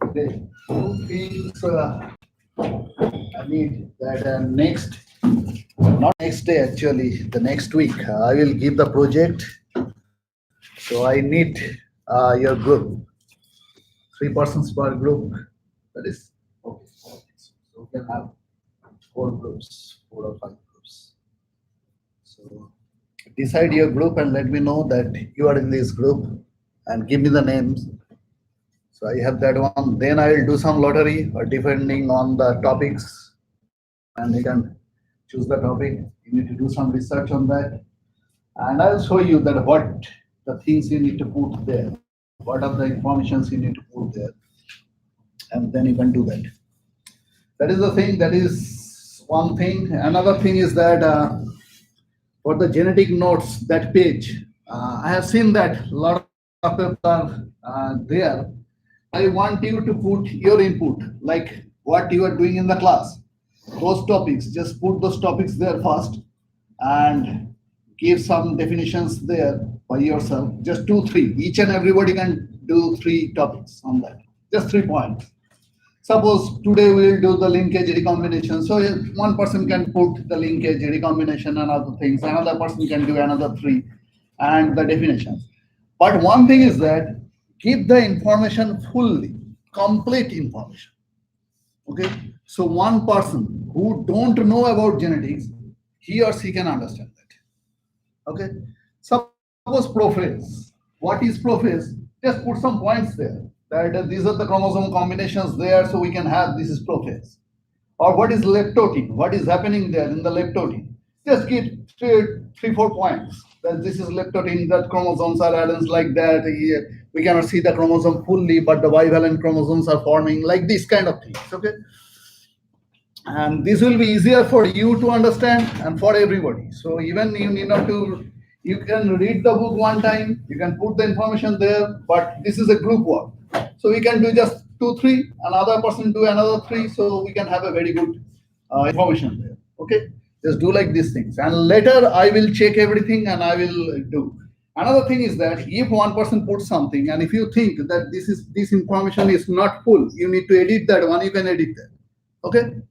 Okay. Two things I need that next, not next day actually, the next week, I will give the project. So I need your group, 3 persons per group. That is okay. So we can have 4 groups, 4 or 5 groups. So decide your group and let me know that you are in this group and give me the names. So I have that one. Then I will do some lottery or depending on the topics, and you can choose the topic. You need to do some research on that, and I'll show you that what the things you need to put there, what are the informations you need to put there, and then you can do that. That is the thing. That is one thing. Another thing is that for the genetic notes, that page, I have seen that a lot of people are there. I want you to put your input, like what you are doing in the class. Those topics, just put those topics there first and give some definitions there by yourself. Just two, three. Each and everybody can do 3 topics on that. Just 3 points. Suppose today we will do the linkage recombination. So one person can put the linkage recombination and other things. Another person can do another three and the definitions. But one thing is that give the information fully, complete information. Okay. So one person who don't know about genetics, he or she can understand that. Okay. Suppose prophase. What is prophase? Just put some points there. That these are the chromosome combinations there, so we can have this is prophase. Or what is leptotin? What is happening there in the leptotin? Just give 3, 4 points. That this is leptotin, that chromosomes are arranged like that. We cannot see the chromosome fully, but the bivalent chromosomes are forming, like this kind of things. Okay. And this will be easier for you to understand and for everybody. So even you need not to, you can read the book one time, you can put the information there, but this is a group work. So we can do just two, three, another person do another three, so we can have a very good information there. Okay, just do like these things, and later I will check everything and I will do. Another thing is that if one person puts something, and if you think that this information is not full, you need to edit that one. You can edit that. Okay,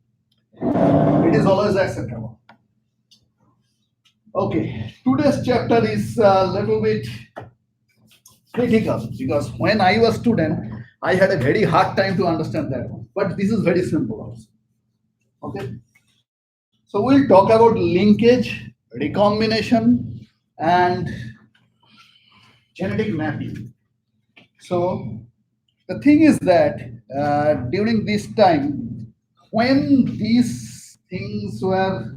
it is always acceptable. Okay, today's chapter is a little bit critical because when I was student, I had a very hard time to understand that one. But this is very simple also. Okay, so we'll talk about linkage, recombination, and genetic mapping. So the thing is that during this time, when these things were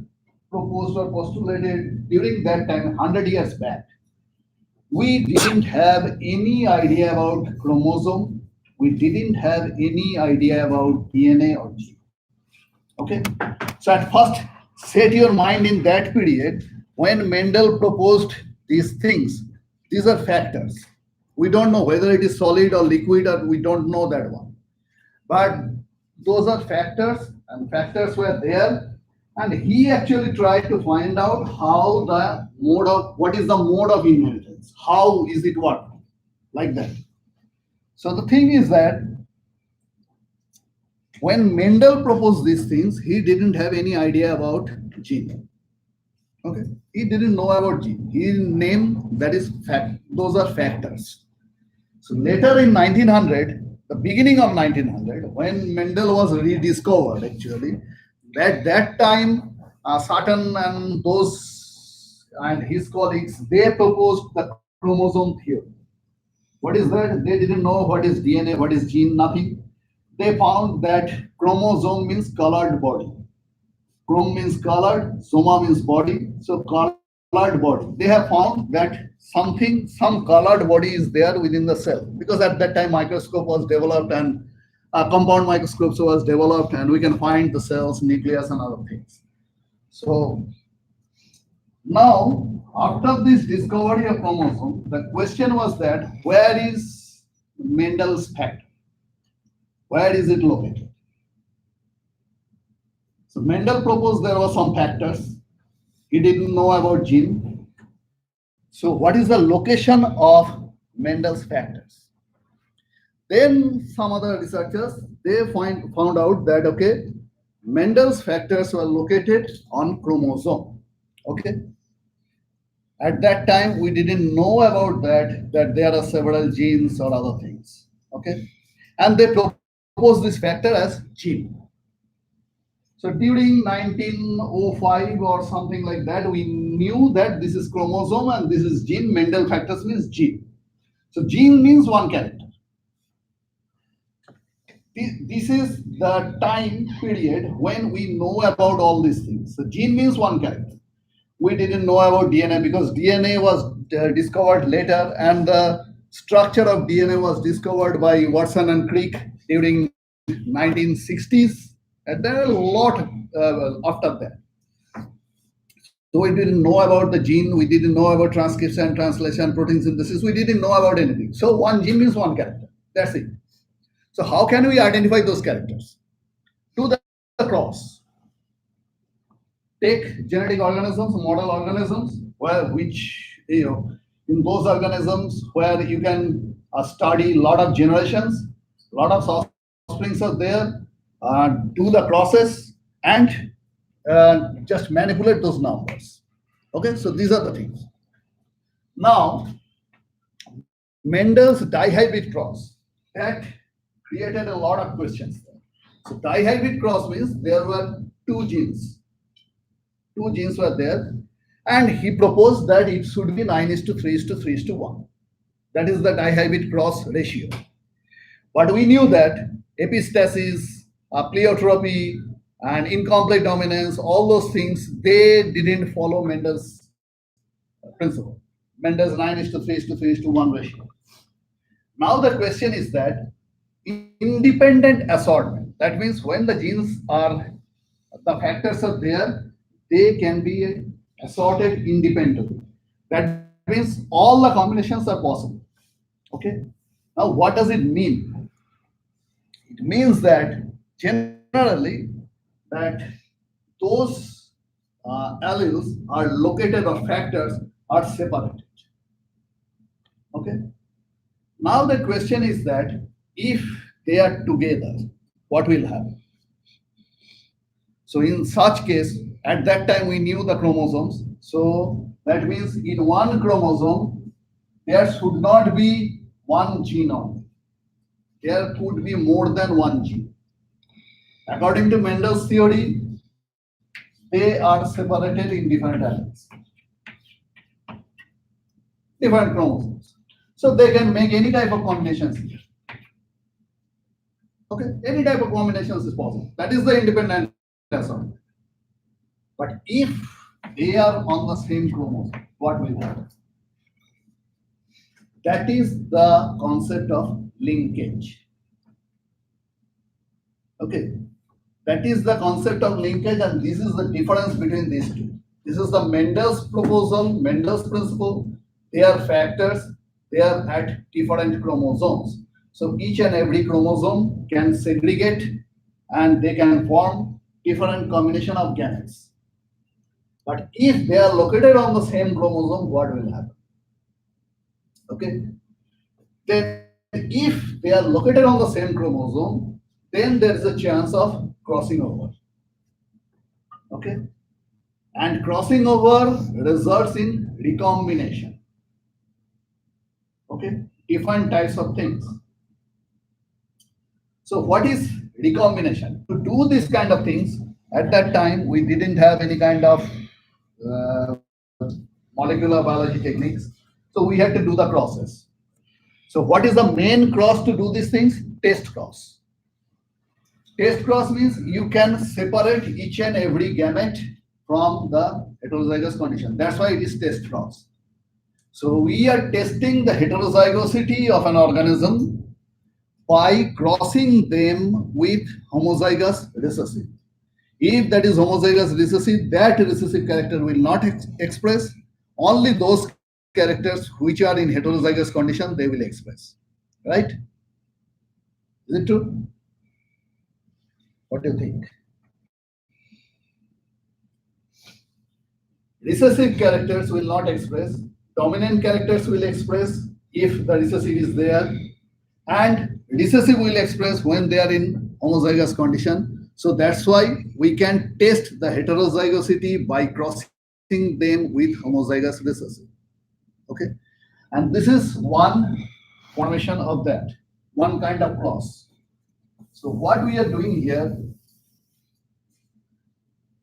proposed or postulated during that time, 100 years back, we didn't have any idea about chromosome. We didn't have any idea about DNA or gene. Okay. So at first, set your mind in that period when Mendel proposed these things. These are factors. We don't know whether it is solid or liquid, or we don't know that one. But those are factors, and factors were there. And he actually tried to find out how the mode of what is the mode of inheritance, how is it working, like that. So the thing is that when Mendel proposed these things, he didn't have any idea about gene. Okay, he didn't know about gene. He named that is fact. Those are factors. So later in 1900, the beginning of 1900, when Mendel was rediscovered, actually, at that time, Sutton and those and his colleagues they proposed the chromosome theory. What is that? They didn't know what is DNA, what is gene, nothing. They found that chromosome means colored body. Chrome means colored, soma means body. So colored body. They have found that some colored body is there within the cell because at that time microscope was developed and compound microscopes was developed and we can find the cells, nucleus, and other things. So now after this discovery of chromosome, the question was that where is Mendel's factor? Where is it located? So Mendel proposed there were some factors. He didn't know about gene. So what is the location of Mendel's factors? Then some other researchers, they found out that, okay, Mendel's factors were located on chromosome. Okay. At that time, we didn't know about that there are several genes or other things. Okay. And they proposed this factor as gene. So during 1905 or something like that, we knew that this is chromosome and this is gene. Mendel factors means gene. So gene means one character. This is the time period when we know about all these things. So gene means one character. We didn't know about DNA because DNA was discovered later, and the structure of DNA was discovered by Watson and Crick during 1960s. And there are a lot after that. So we didn't know about the gene, we didn't know about transcription, translation, protein synthesis, we didn't know about anything. So one gene means one character. That's it. So how can we identify those characters? Do the cross. Take genetic organisms, model organisms, in those organisms where you can study a lot of generations, a lot of offsprings are there, do the process and just manipulate those numbers. Okay, so these are the things. Now, Mendel's dihybrid cross, that created a lot of questions there. So dihybrid cross means there were two genes were there, and he proposed that it should be 9:3:3:1. That is the dihybrid cross ratio. But we knew that epistasis, pleiotropy, and incomplete dominance, all those things, they didn't follow Mendel's principle. Mendel's 9:3:3:1 ratio. Now the question is that independent assortment, that means when the factors are there, they can be assorted independently. That means all the combinations are possible. Okay. Now, what does it mean? It means that generally that those alleles are located or factors are separated. Okay. Now the question is that if they are together, what will happen? So in such case, at that time we knew the chromosomes. So that means in one chromosome, there should not be one gene only. There could be more than one gene. According to Mendel's theory, they are separated in different alleles, different chromosomes. So they can make any type of combinations here. Okay, any type of combinations is possible. That is the independent assortment. But if they are on the same chromosome, what will happen? That is the concept of linkage. Okay, that is the concept of linkage, and this is the difference between these two. This is the Mendel's proposal, Mendel's principle. They are factors, they are at different chromosomes. So each and every chromosome can segregate and they can form different combination of gametes. But if they are located on the same chromosome, what will happen? Okay. Then if they are located on the same chromosome, then there is a chance of crossing over. Okay. And crossing over results in recombination. Okay. Different types of things. So what is recombination? To do this kind of things, at that time, we didn't have any kind of molecular biology techniques. So we had to do the process. So what is the main cross to do these things? Test cross. Test cross means you can separate each and every gamete from the heterozygous condition. That's why it is test cross. So we are testing the heterozygosity of an organism by crossing them with homozygous recessive. If that is homozygous recessive, that recessive character will not express. Only those characters which are in heterozygous condition, they will express. Right? Is it true? What do you think? Recessive characters will not express. Dominant characters will express if the recessive is there. And recessive will express when they are in homozygous condition. So that's why we can test the heterozygosity by crossing them with homozygous recessive. Okay, and this is one formation of that, one kind of cross. So what we are doing here,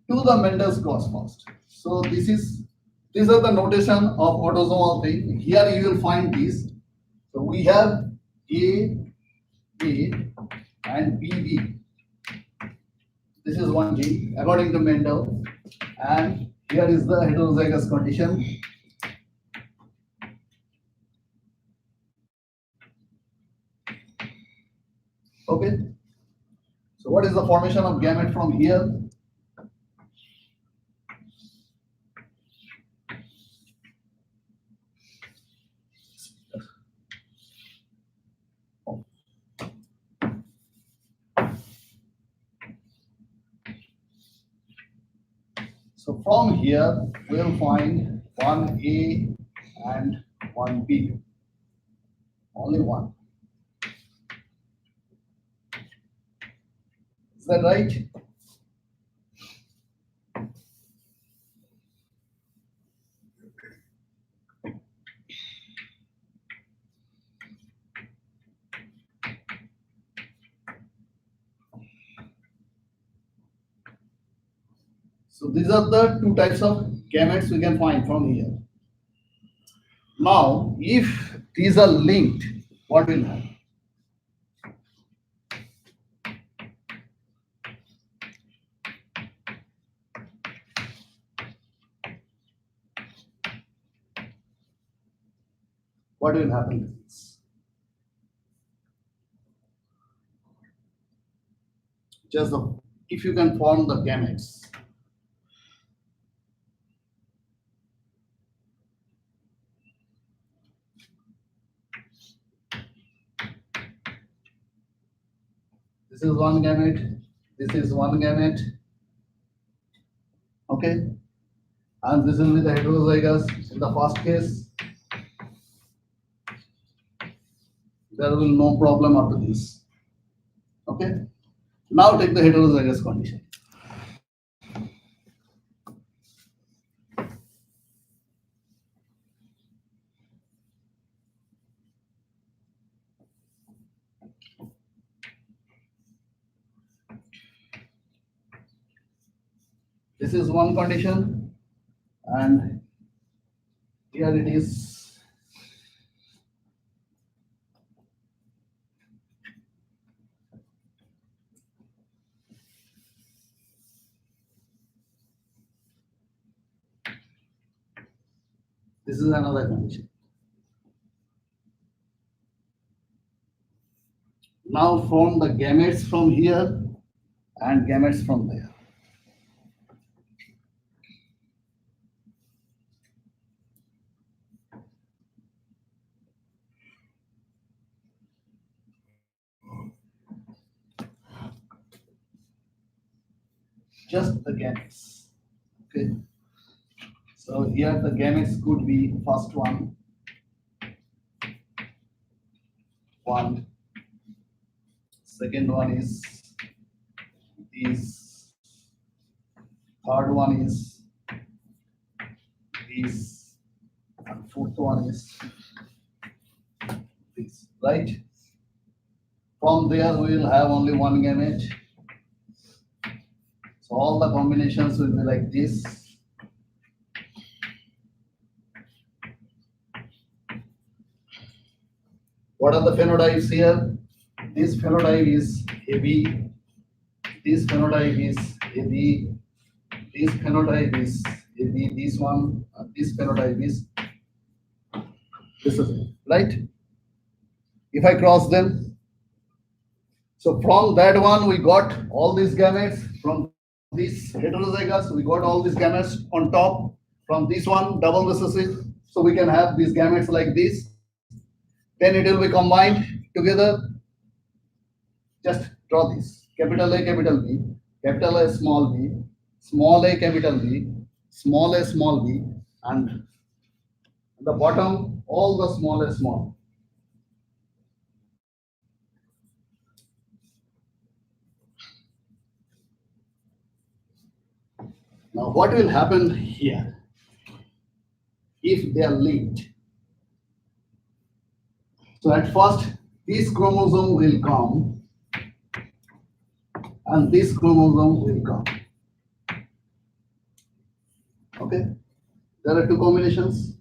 do the Mendel's cross first. So these are the notation of autosomal thing. Here you will find these. So we have A and BB. This is one gene according to Mendel, and here is the heterozygous condition. Okay. So what is the formation of gamete from here? So from here, we'll find one A and one B. Only one. Is that right? So these are the two types of gametes we can find from here. Now, if these are linked, what will happen? What will happen with this? Just if you can form the gametes. This is one gamete, this is one gamete, okay? And this will be the heterozygous in the first case. There will no problem after this, okay? Now take the heterozygous condition. This is one condition, and here it is. This is another condition. Now form the gametes from here and gametes from there. Just the gametes. Okay. So here the gametes could be first one, second one is this, third one is this, and fourth one is this, right? From there we will have only one gamete. So all the combinations will be like this. What are the phenotypes here? This phenotype is AB, this phenotype is AB, this phenotype is AB, this one, this phenotype is this is it, right? If I cross them, so from that one we got all these gametes, from this heterozygous we got all these gametes on top, from this one double recessive, so we can have these gametes like this, then it will be combined together. Just draw this, capital A, capital B, capital A, small b, small a, capital B, small a, small b, and at the bottom all the small a, small. Now, what will happen here if they are linked? So at first, this chromosome will come and this chromosome will come. Okay, there are two combinations.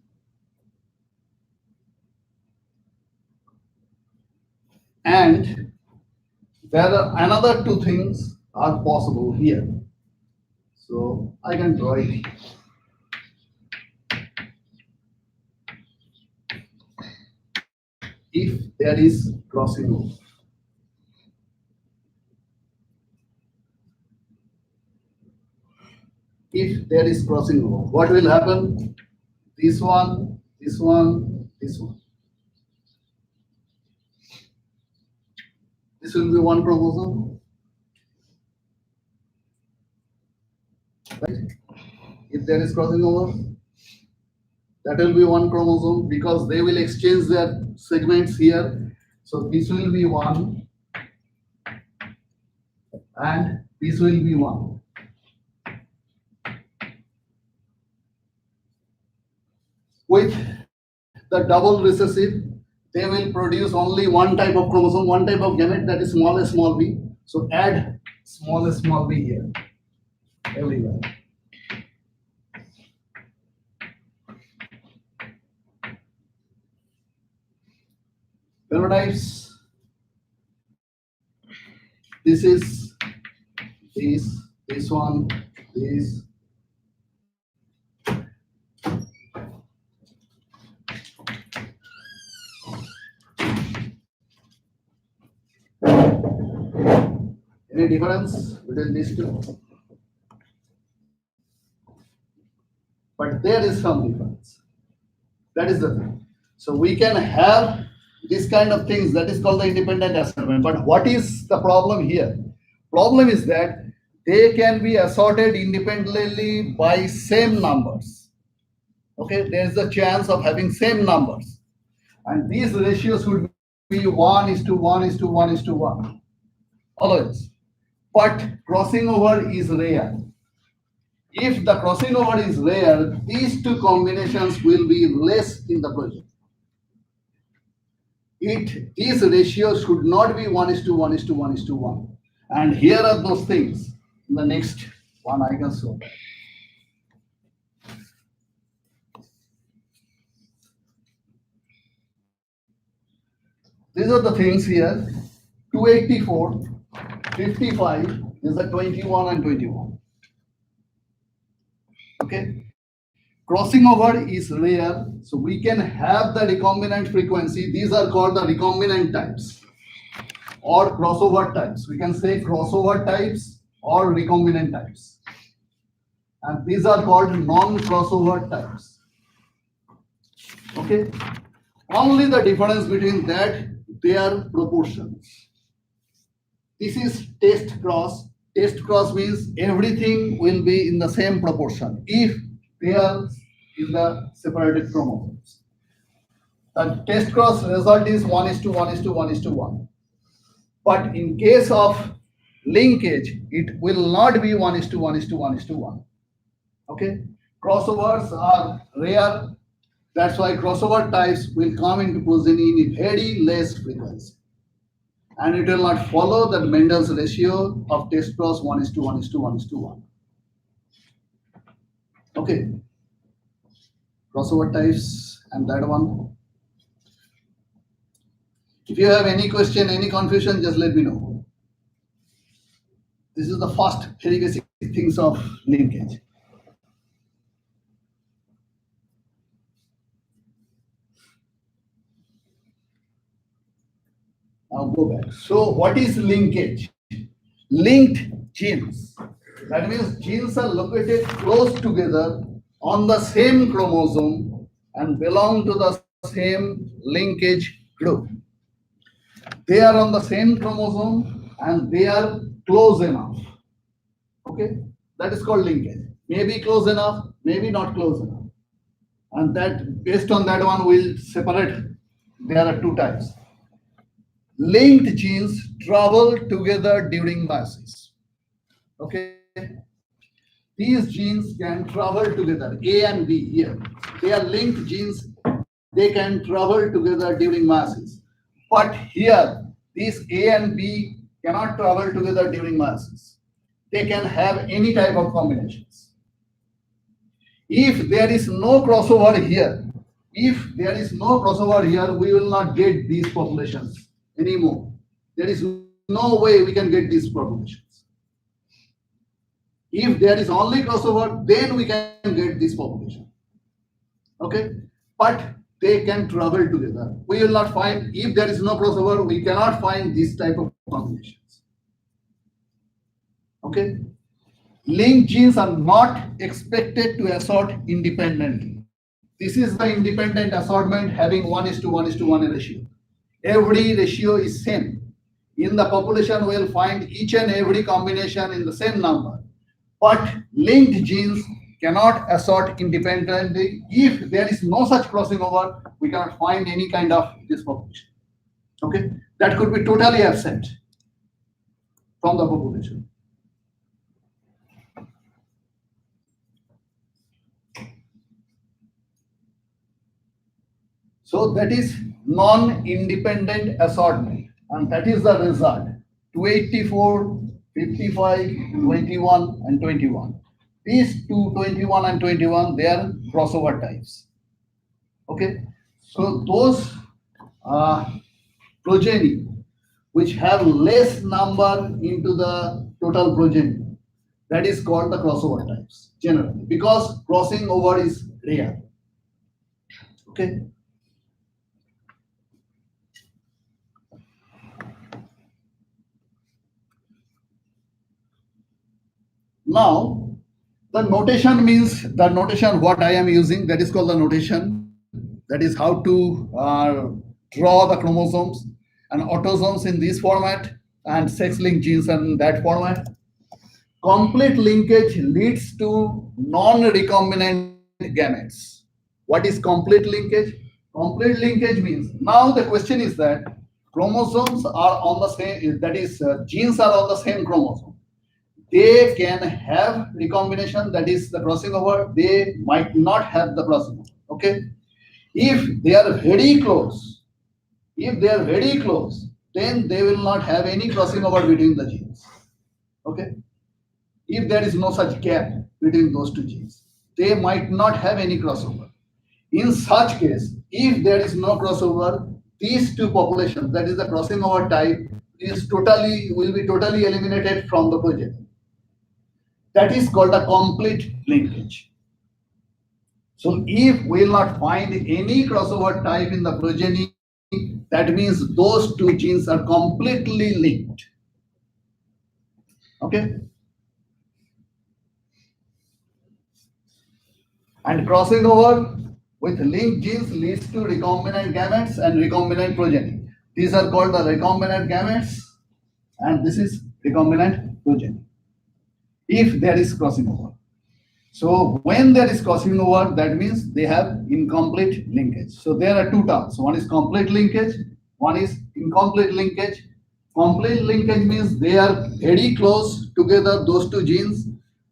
And there are another two things are possible here. So I can draw it. If there is crossing over. If there is crossing over, what will happen? This one, this one, this one. This will be one chromosome. Right? If there is crossing over, that will be one chromosome because they will exchange their segments here. So this will be one and this will be one. With the double recessive, they will produce only one type of chromosome, one type of gamete, that is small b. So add small b here, everywhere. Phenotypes. This is this one, this. Any difference between these two? But there is some difference. That is the thing. So we can have this kind of things, that is called the independent assortment. But what is the problem here? Problem is that they can be assorted independently by same numbers. Okay, there is a chance of having same numbers. And these ratios would be 1:1:1:1. Always. But crossing over is rare. If the crossing over is rare, these two combinations will be less in the project. These ratios should not be 1:1:1:1. And here are those things. In the next one, I can show that. These are the things here. 284, 55 is the 21 and 21. Okay. Crossing over is rare, so we can have the recombinant frequency. These are called the recombinant types or crossover types. We can say crossover types or recombinant types. And these are called non-crossover types. Okay. Only the difference between that, their proportions. This is test cross. Test cross means everything will be in the same proportion if they are in the separated chromosomes. The test cross result is 1:1:1:1. But in case of linkage, it will not be 1:1:1:1. Okay, crossovers are rare. That's why crossover types will come into progeny in very less frequency. And it will not follow the Mendel's ratio of test cross 1:1:1:1. Okay. Crossover types and that one. If you have any question, any confusion, just let me know. This is the first very basic things of linkage. Now go back. So what is linkage? Linked genes. That means genes are located close together on the same chromosome and belong to the same linkage group. They are on the same chromosome and they are close enough. Okay, that is called linkage. Maybe close enough, maybe not close enough. And that based on that one we'll separate. There are two types. Linked genes travel together during meiosis. Okay. these genes can travel together, A and B here. They are linked genes, they can travel together during meiosis. But here, these A and B cannot travel together during meiosis. They can have any type of combinations. If there is no crossover here, we will not get these populations anymore. There is no way we can get these populations. If there is only crossover, then we can get this population. Okay, but they can travel together. We will not find, if there is no crossover, we cannot find this type of combinations. Okay, linked genes are not expected to assort independently. This is the independent assortment having 1:1:1 ratio. Every ratio is same. In the population, we will find each and every combination in the same number. But linked genes cannot assort independently. If there is no such crossing over, we cannot find any kind of this population. Okay, that could be totally absent from the population. So that is non-independent assortment, and that is the result. 284, 55, 21, and 21. These two, 21 and 21, they are crossover types. Okay, so those progeny which have less number into the total progeny, that is called the crossover types generally, because crossing over is rare. Okay. Now, the notation means the notation what I am using, that is called the notation. That is how to draw the chromosomes and autosomes in this format and sex-linked genes in that format. Complete linkage leads to non-recombinant gametes. What is complete linkage? Complete linkage means, now the question is that chromosomes are on the same, that is genes are on the same chromosome. They can have recombination, that is the crossing over. They might not have the crossing over. Okay, if they are very close, then they will not have any crossing over between the genes. Okay, if there is no such gap between those two genes, they might not have any crossover. In such case, if there is no crossover, these two populations, that is the crossing over type, will be totally eliminated from the progeny. That is called a complete linkage. So if we will not find any crossover type in the progeny, that means those two genes are completely linked. Okay? And crossing over with linked genes leads to recombinant gametes and recombinant progeny. These are called the recombinant gametes, and this is recombinant progeny, if there is crossing over. So when there is crossing over, that means they have incomplete linkage. So there are two terms. One is complete linkage, one is incomplete linkage. Complete linkage means they are very close together, those two genes,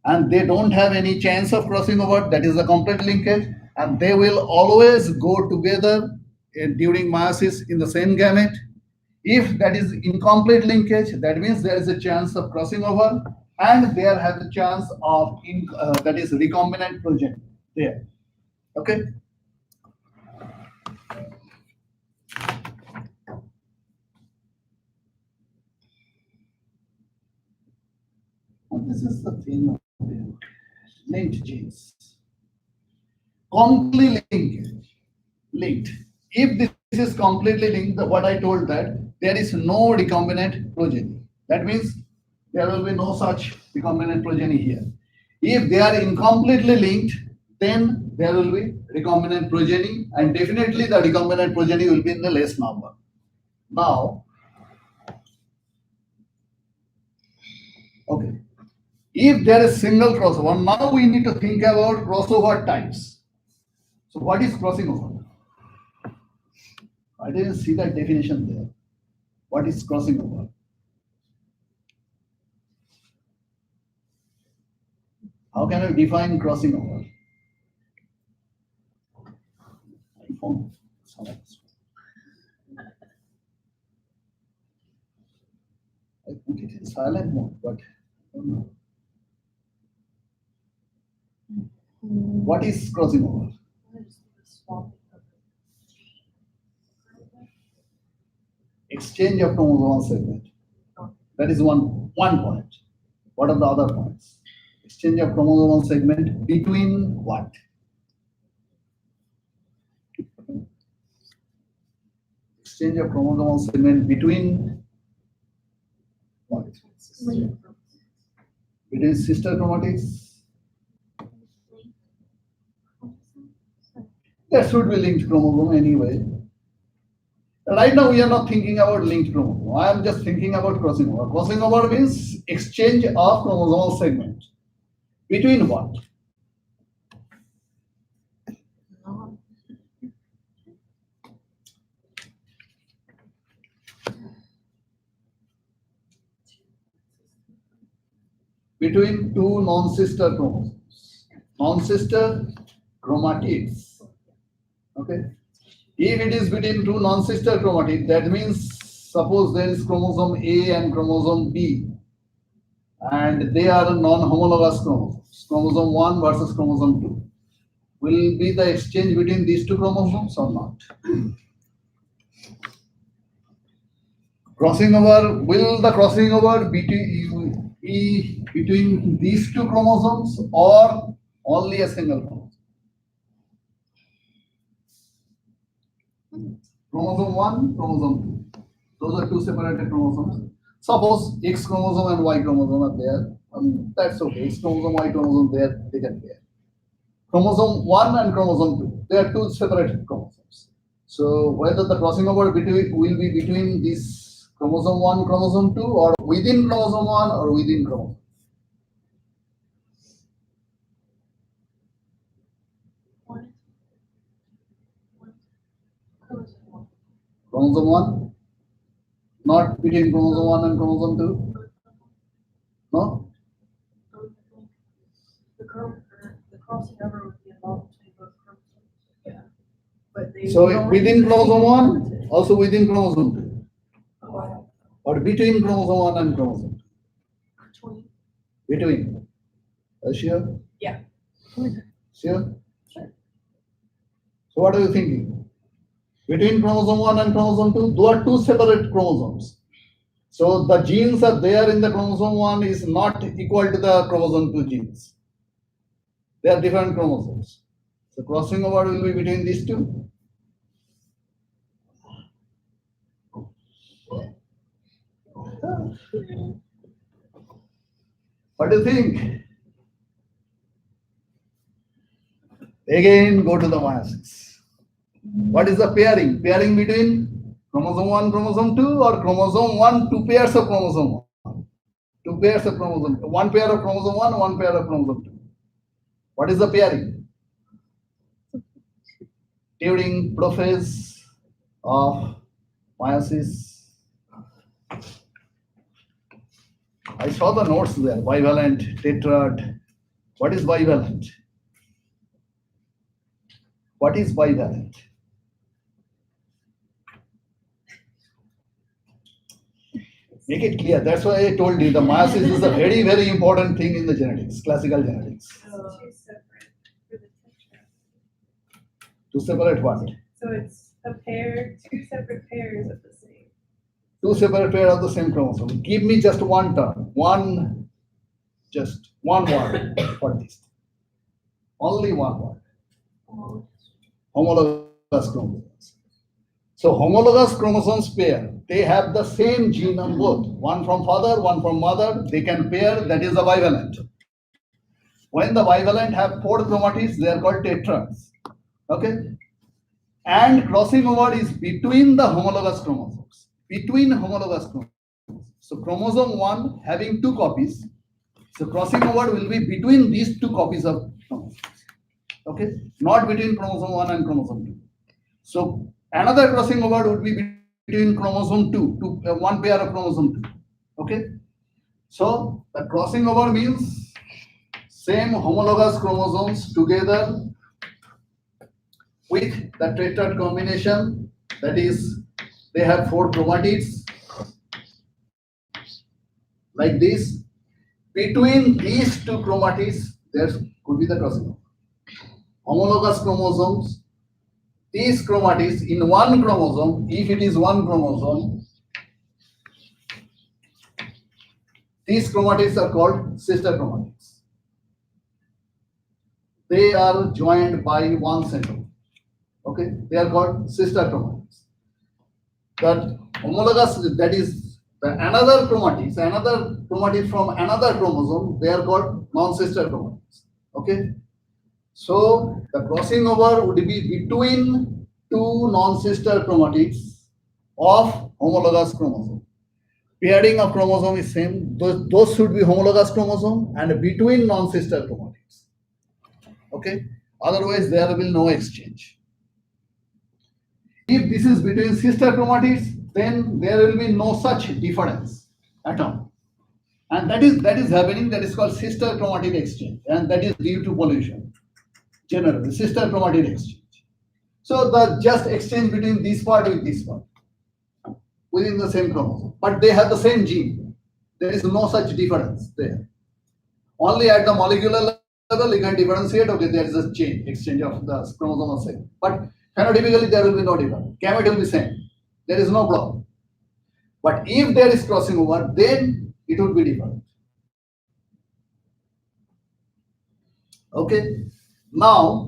and they don't have any chance of crossing over. That is the complete linkage, and they will always go together during meiosis in the same gamete. If that is incomplete linkage, that means there is a chance of crossing over, and there has a chance of that is recombinant progeny there. Okay. And this is the thing of linked genes. Completely linked. If this is completely linked, what I told that there is no recombinant progeny. That means there will be no such recombinant progeny here. If they are incompletely linked, then there will be recombinant progeny, and definitely the recombinant progeny will be in the less number. Now, okay, if there is single crossover, now we need to think about crossover types. So what is crossing over? I didn't see that definition there. What is crossing over? How can we define crossing over? iPhone. I put it in silent mode, but I don't know. What is crossing over? Exchange of chromosomal segment. That is one point. What are the other points? Exchange of chromosomal segment between what? Exchange of chromosomal segment between what? Between sister chromatids. That should be linked chromosome anyway. Right now we are not thinking about linked chromosome. I am just thinking about crossing over. Crossing over means exchange of chromosomal segment. Between what? Between two non-sister chromosomes. Non-sister chromatids. Okay. If it is between two non-sister chromatids, that means suppose there is chromosome A and chromosome B, and they are non-homologous chromosomes. Chromosome 1 versus chromosome 2. Will be the exchange between these two chromosomes or not? Crossing over, will the crossing over be between these two chromosomes or only a single chromosome? Chromosome 1, chromosome 2. Those are two separated chromosomes. Suppose X chromosome and Y chromosome are there. That's okay. X chromosome, Y chromosome, there they can pair. Chromosome 1 and chromosome 2, they are two separated chromosomes. So whether the crossing over between will be between this chromosome 1, chromosome 2, or within chromosome 1 or within chromosome. Chromosome 1, not between chromosome 1 and chromosome 2. No? The crossing over would be involved between both chromosomes. Yeah. But they So don't- within chromosome 1, also within chromosome 2. Or between chromosome 1 and chromosome 2. Between. Are you sure? Yeah. Sure? So what are you thinking? Between chromosome 1 and chromosome 2, those are two separate chromosomes. So the genes are there in the chromosome 1 is not equal to the chromosome 2 genes. They are different chromosomes. So crossing over will be between these two. What do you think? Again, go to the meiosis. What is the pairing? Pairing between chromosome 1, chromosome 2, or chromosome 1, two pairs of chromosome 1. Two pairs of chromosome, one pair of chromosome 1, one pair of chromosome 2. What is the pairing? During prophase of meiosis. I saw the notes there, bivalent, tetrad. What is bivalent? What is bivalent? Make it clear. That's why I told you the meiosis is a very, very important thing in the genetics, classical genetics. Two separate for the tetra. To separate what? So it's a pair, two separate pairs of the same. Two separate pairs of the same chromosome. Give me just one term, just one word for this. Only one word. Homologous chromosomes. So homologous chromosomes pair, they have the same gene on both. One from father, one from mother. They can pair, that is the bivalent. When the bivalent have four chromatids, they are called tetrads. Okay? And crossing over is between the homologous chromosomes. Between homologous chromosomes. So chromosome 1 having two copies. So crossing over will be between these two copies of chromosomes. Okay? Not between chromosome 1 and chromosome 2. So another crossing over would be between chromosome 2, one pair of chromosome 2. Okay? So the crossing over means same homologous chromosomes together with the tetrad combination, that is, they have four chromatids like this. Between these two chromatids, there could be the crossing. Homologous chromosomes, these chromatids in one chromosome, if it is one chromosome, these chromatids are called sister chromatids. They are joined by one centromere. Okay, they are called sister chromatids. That homologous, that is another chromatid from another chromosome, they are called non-sister chromatids. Okay, so the crossing over would be between two non-sister chromatids of homologous chromosome. Pairing of chromosome is same; those should be homologous chromosome and between non-sister chromatids. Okay, otherwise there will be no exchange. If this is between sister chromatids, then there will be no such difference at all. And that is happening, that is called sister chromatid exchange, and that is due to pollution. Generally, sister chromatid exchange. So the just exchange between this part with this part within the same chromosome, but they have the same gene. There is no such difference there. Only at the molecular level you can differentiate. Okay, there is a change, exchange of the chromosomal segment, but phenotypically there will be no difference. Gamete will be same. There is no problem. But if there is crossing over, then it would be different. Okay. Now,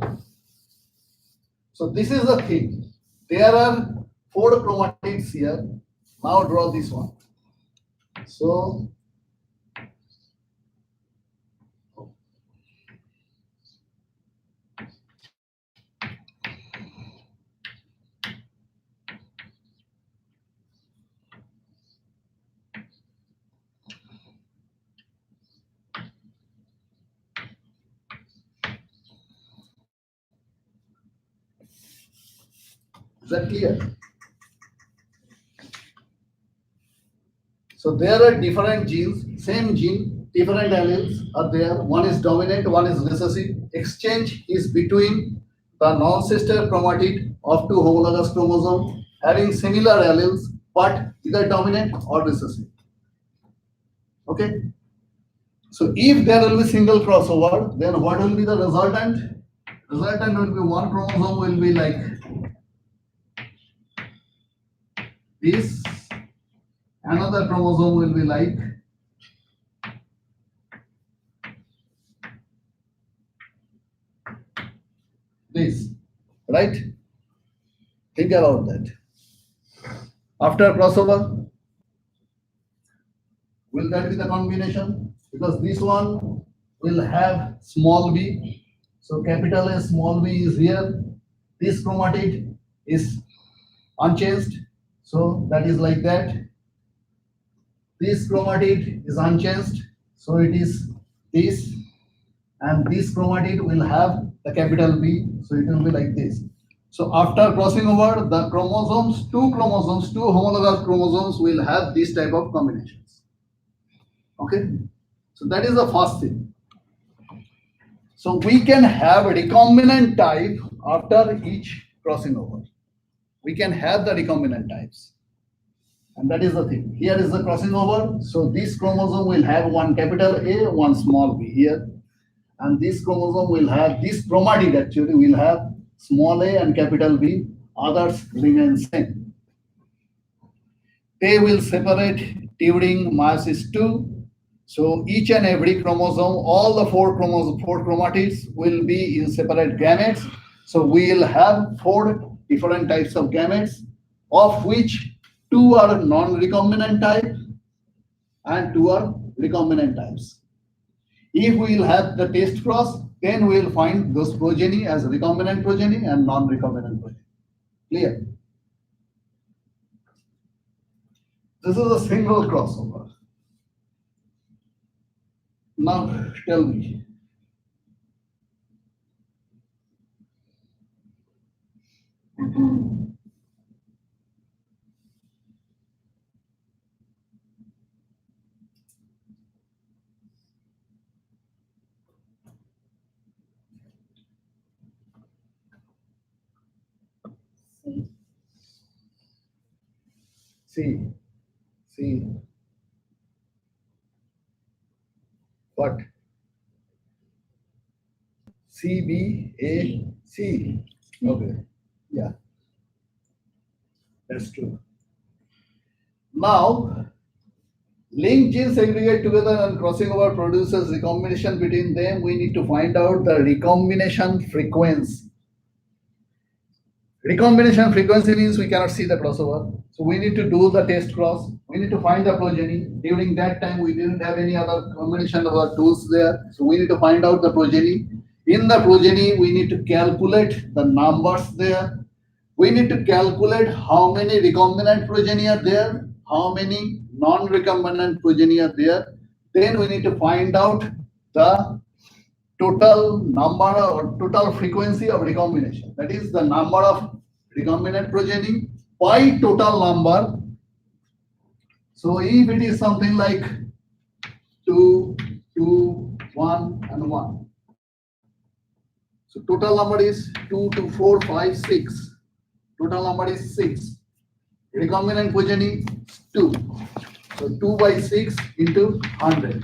so this is the thing. There are four chromatids here. Now draw this one. So is that clear? So there are different genes, same gene, different alleles are there. One is dominant, one is recessive. Exchange is between the non-sister chromatid of two homologous chromosomes having similar alleles, but either dominant or recessive. Okay. So if there will be single crossover, then what will be the resultant? Resultant will be one chromosome will be like this, another chromosome will be like this, right? Think about that. After crossover, will that be the combination? Because this one will have small b, so capital A, small b is here. This chromatid is unchanged, so that is like that. This chromatid is unchanged, so it is this, and this chromatid will have the capital B, so it will be like this. So after crossing over, the chromosomes, two homologous chromosomes will have this type of combinations. Okay, so that is the first thing. So we can have a recombinant type after each crossing over. We can have the recombinant types. And that is the thing. Here is the crossing over. So this chromosome will have one capital A, one small b here. And this chromosome will have, this chromatid actually will have small a and capital B. Others remain same. They will separate during meiosis II. So each and every chromosome, all the four chromatids will be in separate gametes. So we will have four different types of gametes, of which two are non-recombinant type and two are recombinant types. If we will have the test cross, then we will find those progeny as recombinant progeny and non-recombinant progeny. Clear? This is a single crossover. Now tell me. C, C, what? C, B, A, C. Okay, yeah, that's true. Now, linked genes aggregate together and crossing over produces recombination between them. We need to find out the recombination frequency. Recombination frequency means we cannot see the crossover. So we need to do the test cross. We need to find the progeny. During that time, we didn't have any other combination of our tools there. So we need to find out the progeny. In the progeny, we need to calculate the numbers there. We need to calculate how many recombinant progeny are there, how many non-recombinant progeny are there. Then we need to find out the total number or total frequency of recombination. That is the number of recombinant progeny by total number. So if it is something like 2, 2, 1, and 1. So total number is 2, 2, 4, 5, 6. Total number is 6. Recombinant progeny is 2. So 2 by 6 into 100.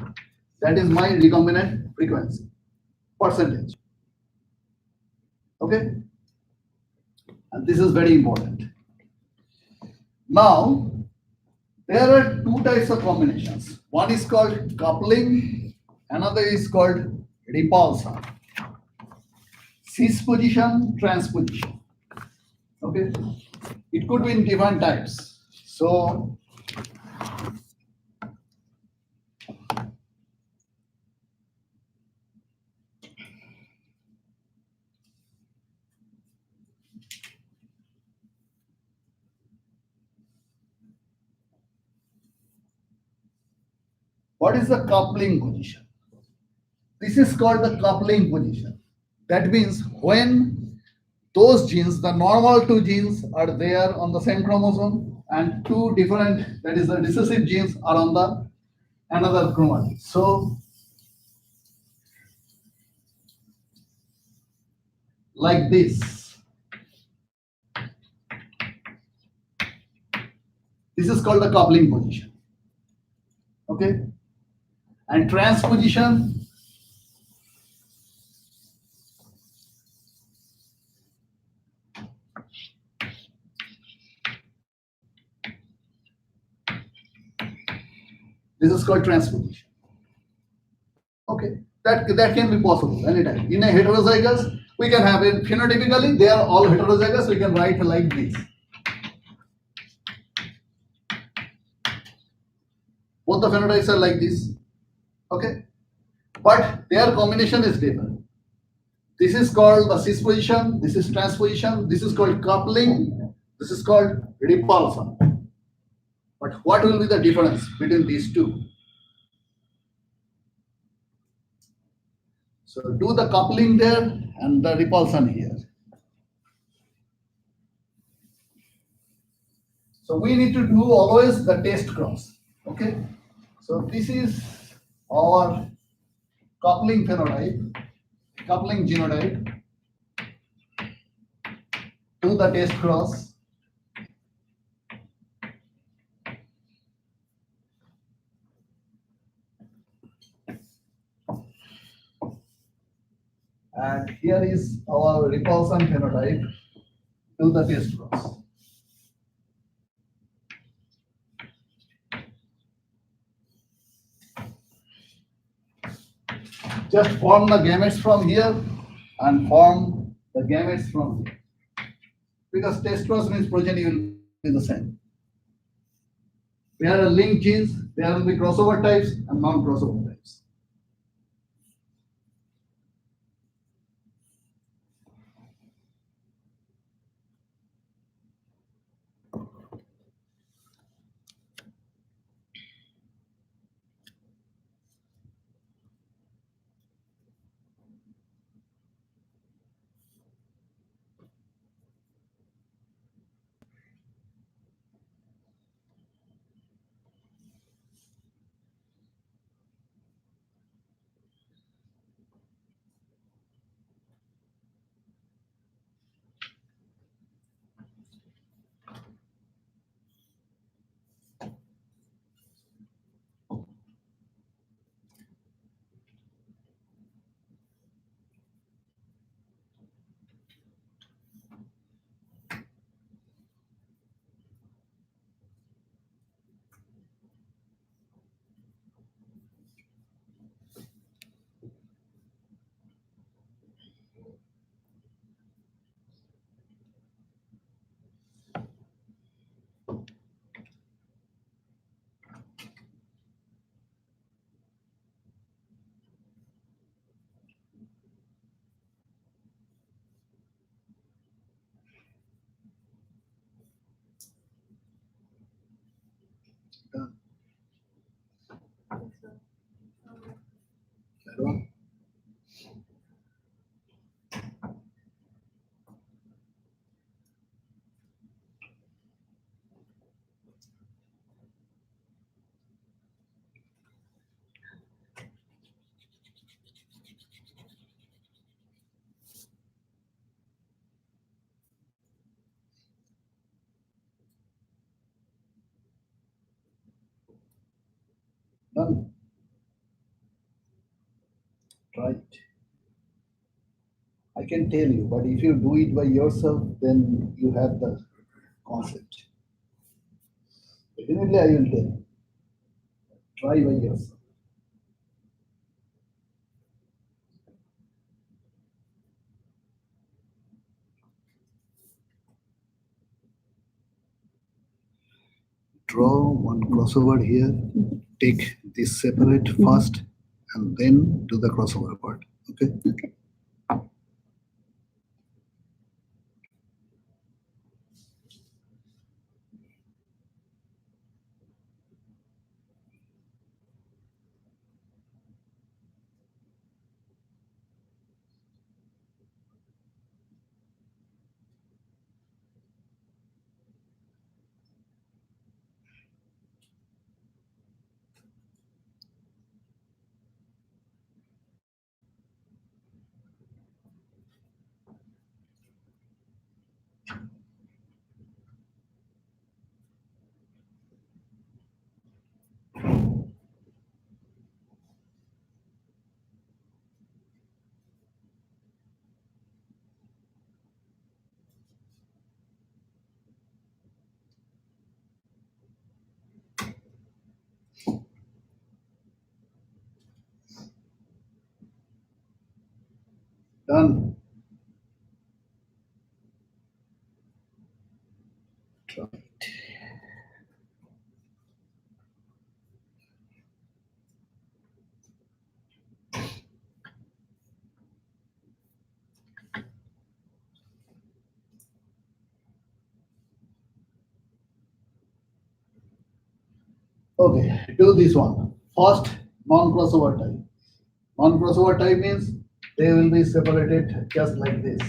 That is my recombinant frequency, percentage. Okay? And this is very important. Now, there are two types of combinations. One is called coupling, another is called repulsion. Cis position, transposition. Okay? It could be in different types. So, what is the coupling position? This is called the coupling position. That means when those genes, the normal two genes are there on the same chromosome and two different, that is the recessive genes are on the another chromosome. So like this. This is called the coupling position. Okay? And transposition, this is called transposition. Okay, that can be possible anytime. In a heterozygous, we can have it phenotypically, they are all heterozygous, we can write like this. Both the phenotypes are like this. Okay, but their combination is different. This is called the cis position, this is transposition, this is called coupling, this is called repulsion. But what will be the difference between these two? So do the coupling there and the repulsion here. So we need to do always the test cross. Okay. So this is our coupling phenotype, coupling genotype. Do the test cross. And here is our repulsion phenotype. Do the test cross. Just form the gametes from here and form the gametes from here. Because test cross means progeny will be the same. There are linked genes, there will be crossover types and non-crossover types. Done. Try it. I can tell you, but if you do it by yourself, then you have the concept. Definitely, I will tell you. Try by yourself. Draw one crossover here. Take this separate first, and then do the crossover part. Okay. Done. Try it. Okay, do this one. First, non-crossover type. Non-crossover type means they will be separated just like this.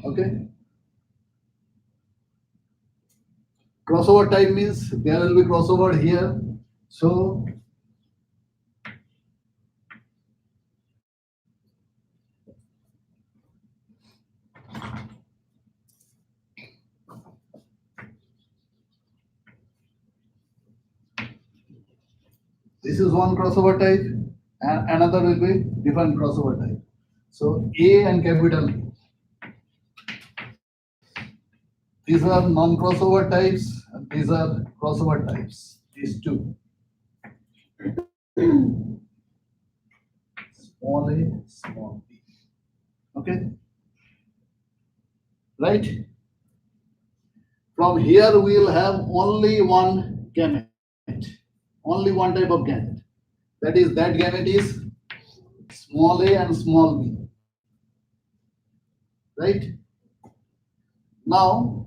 Okay. Crossover type means there will be crossover here. So this is one crossover type, and another will be different crossover type. So A and capital B. These are non-crossover types, and these are crossover types. These two. Small a, small b. Okay? Right? From here we will have only one gamete. Only one type of gamete. That gamete is small a and small b. Right? Now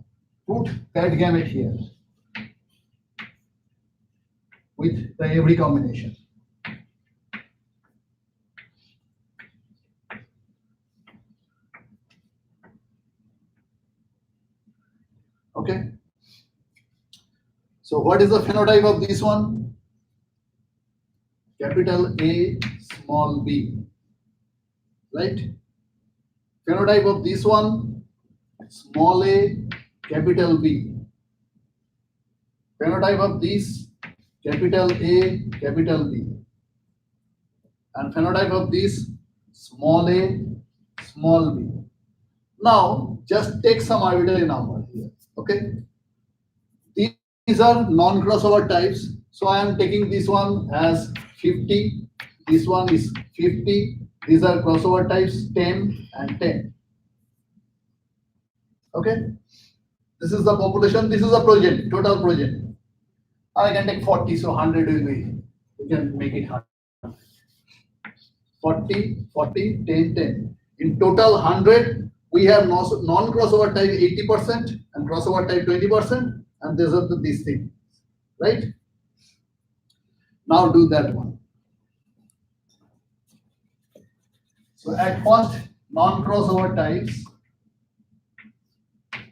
put that gamete here with the every combination. Okay. So what is the phenotype of this one? Capital A, small b. Right? Phenotype of this one, small a, capital B. Phenotype of this, capital A, capital B. And phenotype of this, small a, small b. Now, just take some arbitrary number here. Okay? These are non-crossover types. So I am taking this one as 50. This one is 50. These are crossover types 10 and 10. Okay? This is the population. This is a progeny, total progeny. I can take 40, so 100 will be, we can make it 100. 40, 40, 10, 10. In total 100, we have non-crossover type 80% and crossover type 20%, and these are these things, right? Now do that one. So at first, non-crossover types,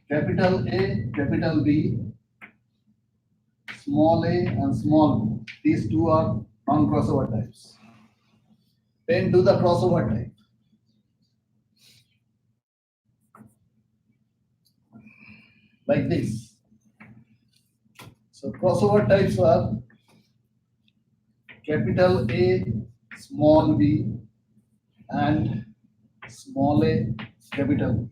capital A, capital B, small a and small b. These two are non-crossover types. Then do the crossover type. like this. So crossover types are capital A, small b, and small a, capital B.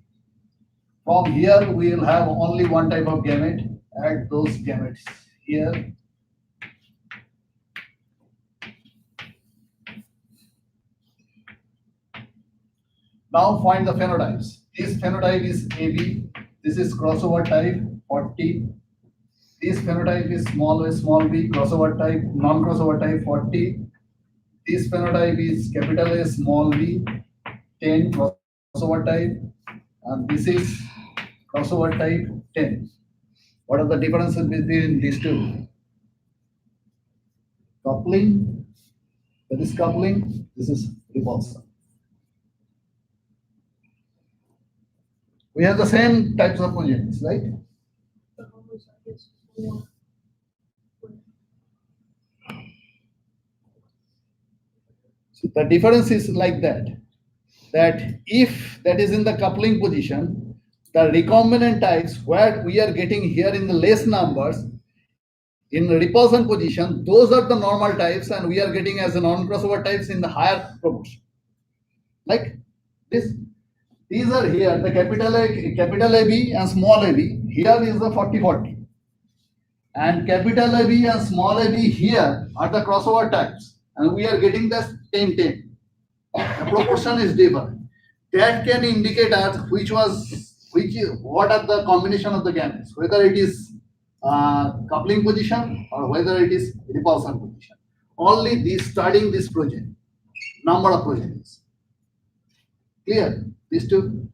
From here, we will have only one type of gamete. Add those gametes here. Now find the phenotypes. This phenotype is AB. This is crossover type 40. This phenotype is small b, crossover type, non-crossover type 40. This phenotype is capital A, small b, 10, crossover type. And this is crossover type 10. What are the differences between these two? Coupling, that is coupling, this is repulsion. We have the same types of positions, right? But always, I guess, more. So the difference is like that, that if that is in the coupling position, the recombinant types where we are getting here in the less numbers, in the repulsion position, those are the normal types and we are getting as a non-crossover types in the higher proportion. Like this, these are here, the capital AB and small AB, here is the 40-40. And capital AB and small ab here are the crossover types, and we are getting the 10-10. The proportion is different. That can indicate us what are the combination of the gametes, whether it is coupling position or whether it is repulsion position. Only this starting this project, number of projects. Clear? These two.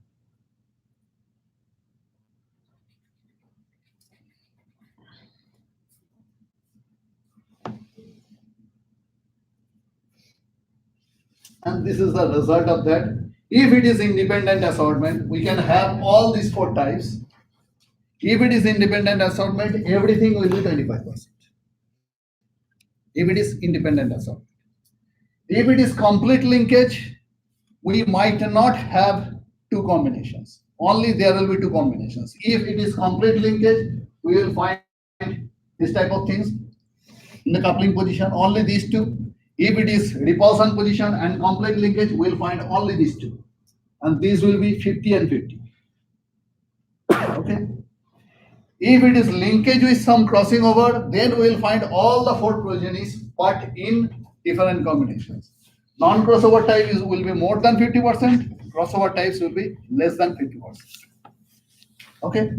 And this is the result of that. If it is independent assortment, we can have all these four types. If it is independent assortment, everything will be 25%. If it is independent assortment. If it is complete linkage, we might not have two combinations. Only there will be two combinations. If it is complete linkage, we will find this type of things in the coupling position, only these two. If it is repulsion position and complete linkage, we will find only these two. And these will be 50 and 50. Okay. If it is linkage with some crossing over, then we will find all the four progenies, but in different combinations. Non-crossover type will be more than 50%. Crossover types will be less than 50%. Okay.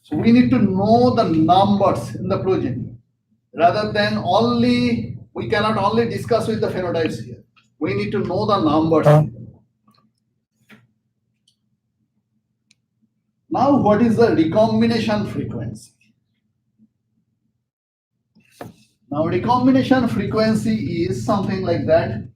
So we need to know the numbers in the progeny, rather than only, we cannot only discuss with the phenotypes here. We need to know the numbers. Now, what is the recombination frequency? Now, recombination frequency is something like that.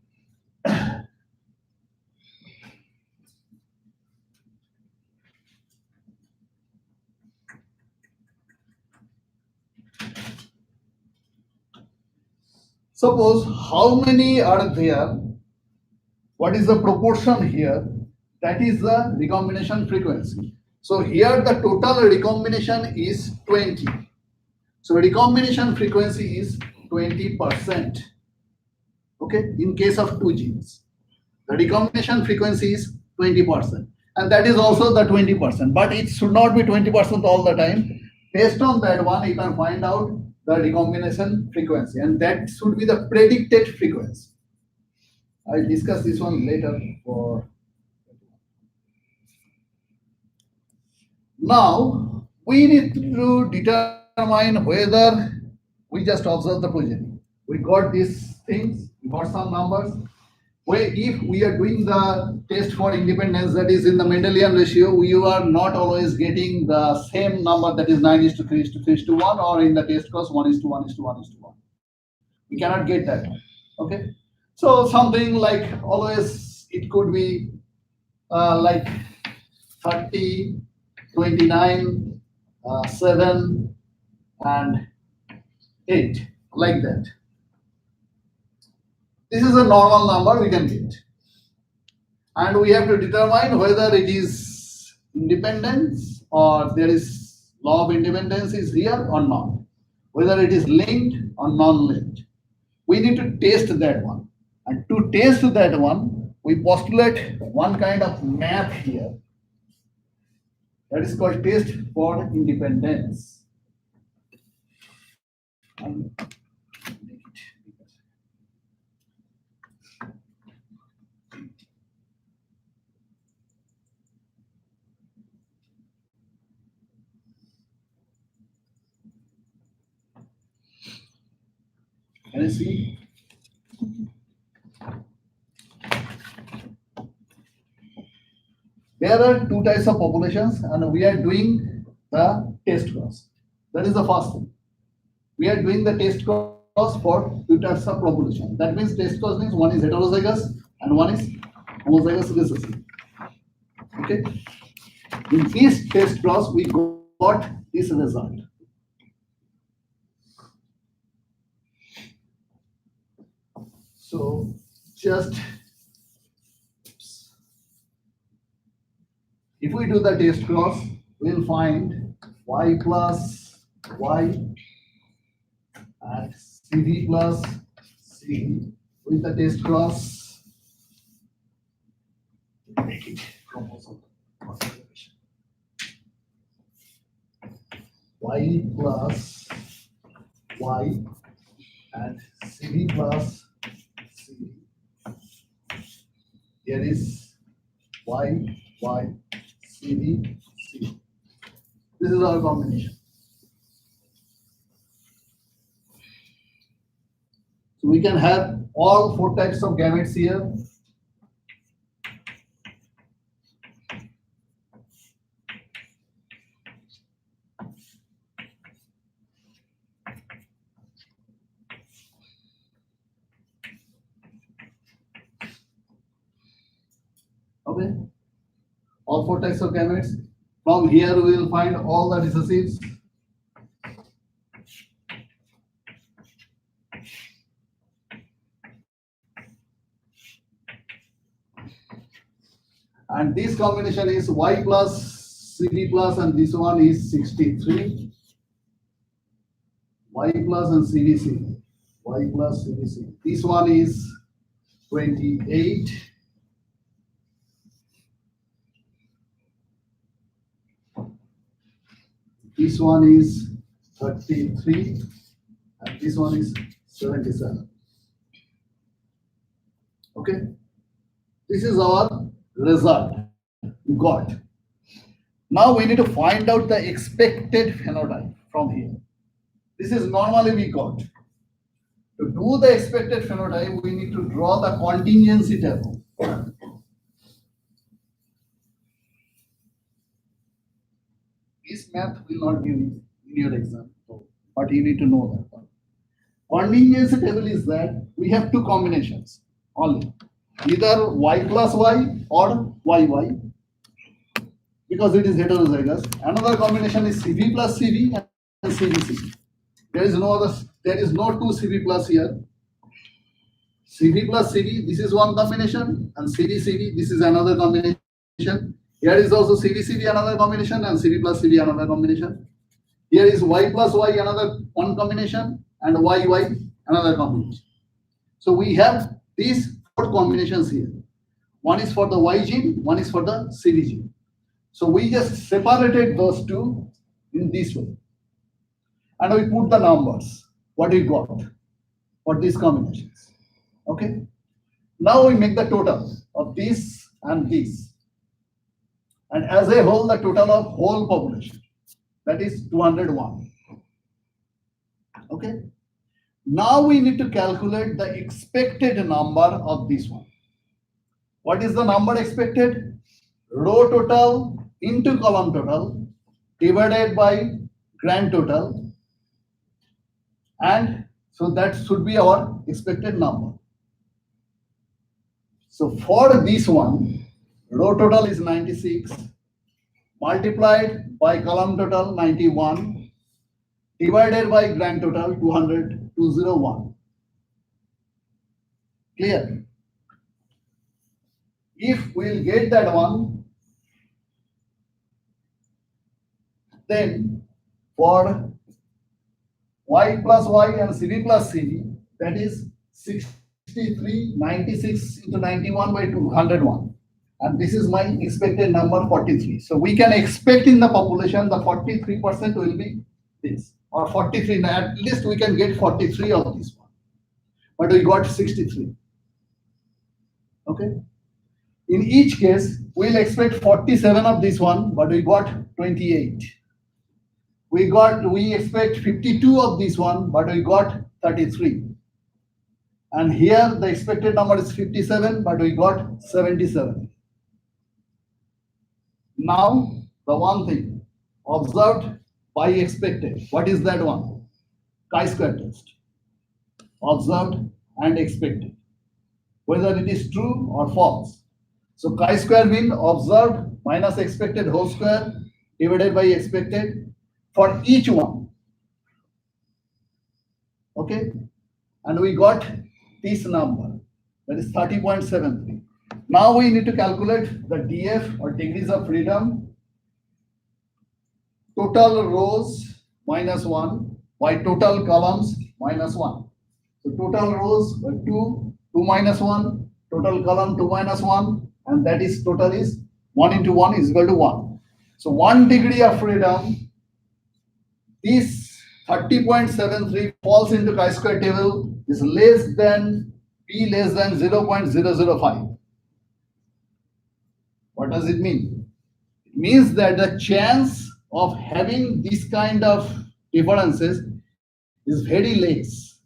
Suppose how many are there? What is the proportion here? That is the recombination frequency. So here the total recombination is 20. So recombination frequency is 20%. Okay, in case of two genes, the recombination frequency is 20%, and that is also the 20%. But it should not be 20% all the time. Based on that one, you can find out the recombination frequency, and that should be the predicted frequency. I'll discuss this one later. For now, we need to determine whether we just observe the progeny. We got these things, we got some numbers. If we are doing the test for independence, that is in the Mendelian ratio, we are not always getting the same number, that is 9:3:3:1, or in the test cross 1:1:1:1:1. We cannot get that. Okay. So something like always it could be like 30, 29, 7, and 8, like that. This is a normal number we can get. And we have to determine whether it is independence or there is law of independence is here or not, whether it is linked or non-linked. We need to test that one. And to test that one, we postulate one kind of math here. That is called test for independence. And make it bigger. Can you see? There are two types of populations, and we are doing the test cross. That is the first thing. We are doing the test cross for two types of population. That means test cross means one is heterozygous and one is homozygous recessive. Okay. In this test cross, we got this result. So just if we do the test cross, we'll find y plus y and cv plus cv with the test cross. Make it chromosome configuration. Y plus y and cv plus cv. Here is y, cv, c. This is our combination. So we can have all four types of gametes here. Okay, all four types of gametes. From here we will find all the recessives. And this combination is y plus cv plus, and this one is 63. Y plus and cvc. Y plus cvc. This one is 28. This one is 33, and this one is 77. Okay, this is our result we got. Now we need to find out the expected phenotype from here. This is normally we got. To do the expected phenotype, we need to draw the contingency table. This math will not be in your exam, but you need to know that one. Contingency table is that we have two combinations only, either y plus y or yy, because it is heterozygous. Another combination is cv plus cv and cvc. There is no other. There is no two cv plus here. cv plus cv, this is one combination, and cv cv, this is another combination. Here is also cv-cv another combination and cv plus cv another combination. Here is y plus y another one combination and yy another combination. So we have these four combinations here. One is for the y gene, one is for the cv gene. So we just separated those two in this way. And we put the numbers, what we got for these combinations. Okay. Now we make the total of this and this. And as a whole, the total of whole population, that is 201. Okay. Now we need to calculate the expected number of this one. What is the number expected? Row total into column total divided by grand total. And so that should be our expected number. So for this one, row total is 96, multiplied by column total 91, divided by grand total 201. Clear? If we'll get that one, Then for Y plus Y and CV plus CV, that is 63, 96 into 91 by 201. And this is my expected number 43. So we can expect in the population the 43% will be this, or 43. At least we can get 43 of this one, but we got 63. Okay. In each case, we'll expect 47 of this one, but we got 28. We expect 52 of this one, but we got 33. And here the expected number is 57, but we got 77. Now, the one thing observed by expected. What is that one? Chi-square test. Observed and expected. Whether it is true or false. So chi-square means observed minus expected whole square divided by expected for each one. Okay? And we got this number, that is 30.73. Now we need to calculate the DF, or degrees of freedom, total rows minus 1 by total columns minus 1. So total rows were 2 minus 1, total column 2 minus 1, and that is total is 1 into 1 is equal to 1. So 1 degree of freedom, this 30.73 falls into chi-square table, is less than P less than 0.005. What does it mean? It means that the chance of having this kind of differences is very less.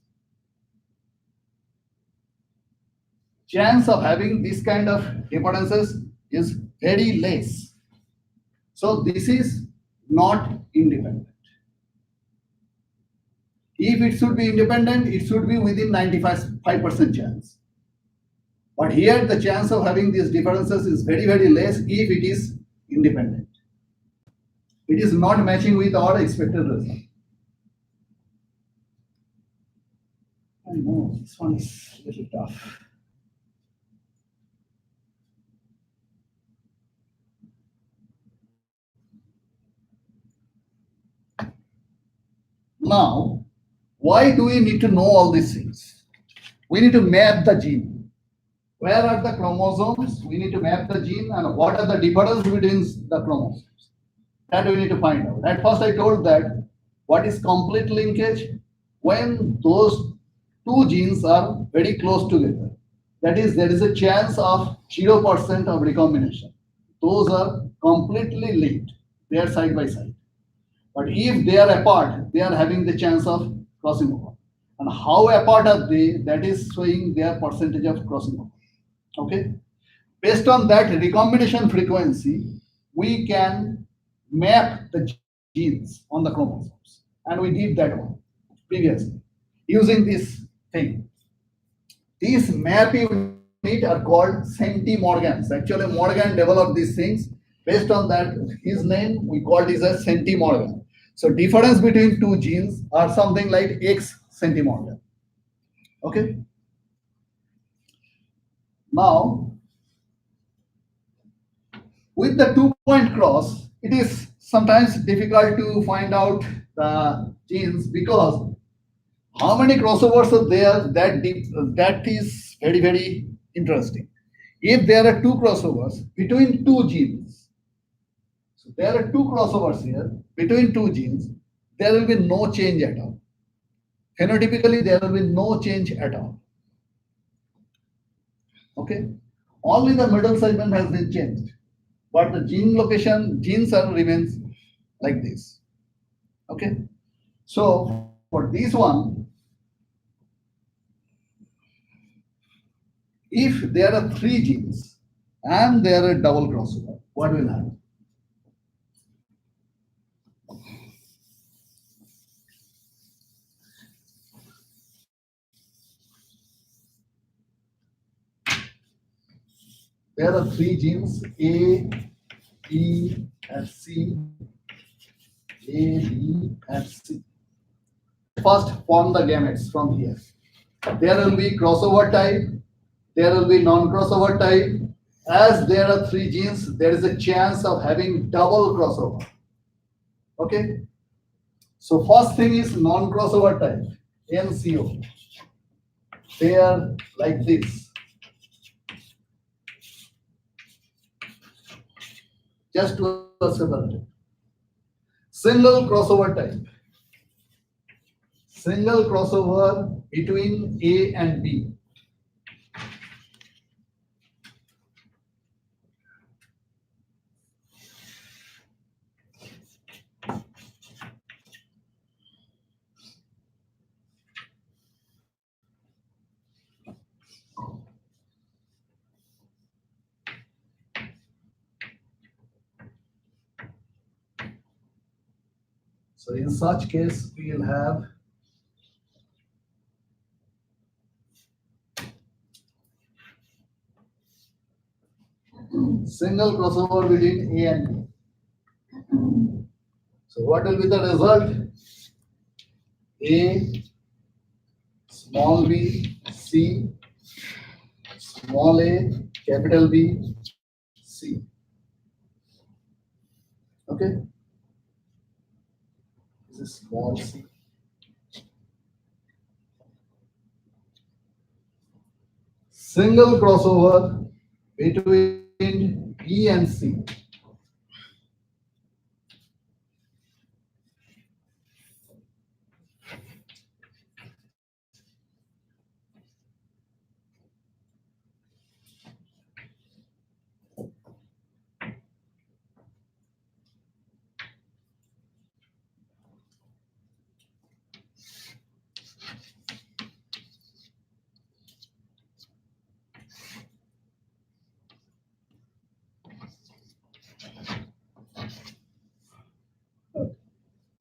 Chance of having this kind of differences is very less. So this is not independent. If it should be independent, it should be within 95% chance. But here the chance of having these differences is very, very less if it is independent. It is not matching with our expected result. I know this one is a little tough. Now, why do we need to know all these things? We need to map the gene. Where are the chromosomes? We need to map the gene, and what are the differences between the chromosomes? That we need to find out. At first I told that what is complete linkage? When those two genes are very close together. That is, there is a chance of 0% of recombination. Those are completely linked. They are side by side. But if they are apart, they are having the chance of crossing over. And how apart are they? That is showing their percentage of crossing over. Okay? Based on that recombination frequency, we can map the genes on the chromosomes. And we did that one previously using this thing. These map units are called centimorgans. Actually, Morgan developed these things. Based on that, his name, we called this as centimorgan. So difference between two genes are something like X centimorgan. Okay? Now, with the 2-point cross, it is sometimes difficult to find out the genes because how many crossovers are there, that is very, very interesting. If there are two crossovers between two genes, so there are two crossovers here between two genes, there will be no change at all. Phenotypically, there will be no change at all. Okay? Only the middle segment has been changed. But the gene location, genes remains like this. Okay? So for this one, if there are 3 genes and there are double crossover, what will happen? There are 3 genes, A, E, and C. A, B, and C. First, form the gametes from here. There will be crossover type, there will be non-crossover type. As there are 3 genes, there is a chance of having double crossover. Okay. So first thing is non-crossover type, NCO. They are like this. Just to separate. Single crossover type. Single crossover between A and B. So in such case, we will have single crossover between A and B. So what will be the result? A, small b, C, small a, capital B, C. Okay? This is small c. Single crossover between B and C.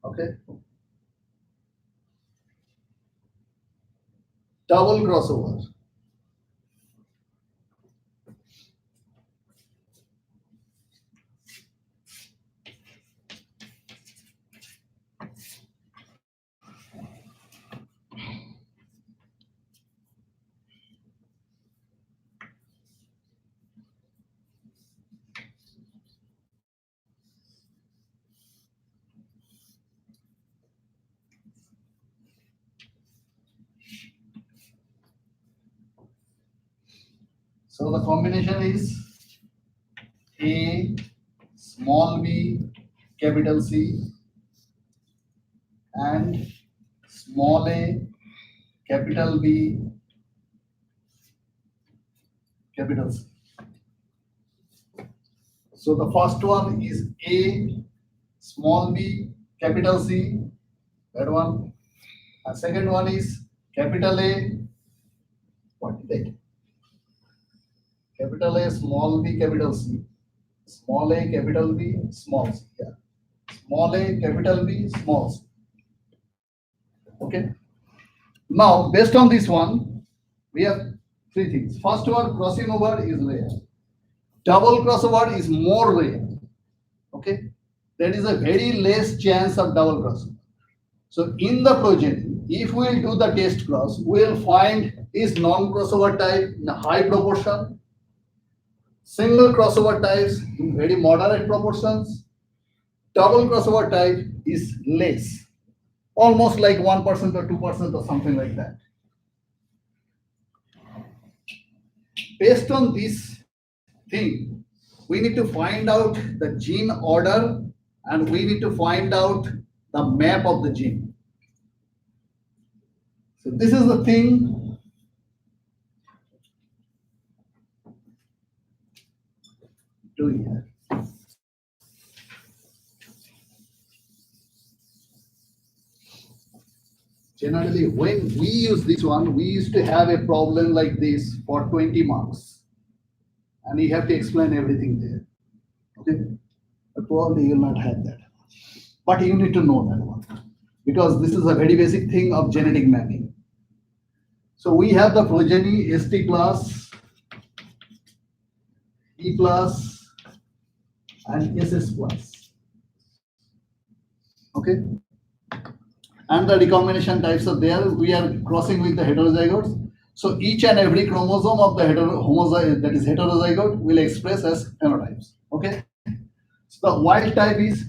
Okay? Double crossover. So the combination is A, small b, capital C, and small a, capital B, capital C. So the first one is A, small b, capital C, that one. And second one is capital A, what is that? Capital A, small b, capital C. Small a, capital B, small c. Yeah. Small a, capital B, small c. Okay. Now, based on this one, we have three things. First one, crossing over is rare. Double crossover is more rare. Okay. There is a very less chance of double crossover. So in the progeny, if we will do the test cross, we will find is non-crossover type in a high proportion, single crossover types in very moderate proportions, double crossover type is less, almost like 1% or 2% or something like that. Based on this thing, we need to find out the gene order and we need to find out the map of the gene. So this is the thing doing here. Generally, when we use this one, we used to have a problem like this for 20 marks. And you have to explain everything there. Okay? But probably you will not have that. But you need to know that one. Because this is a very basic thing of genetic mapping. So we have the progeny ST class, E class, and SS class. Okay? And the recombination types are there. We are crossing with the heterozygotes. So each and every chromosome of the that is heterozygote will express as phenotypes. Okay. So the wild type is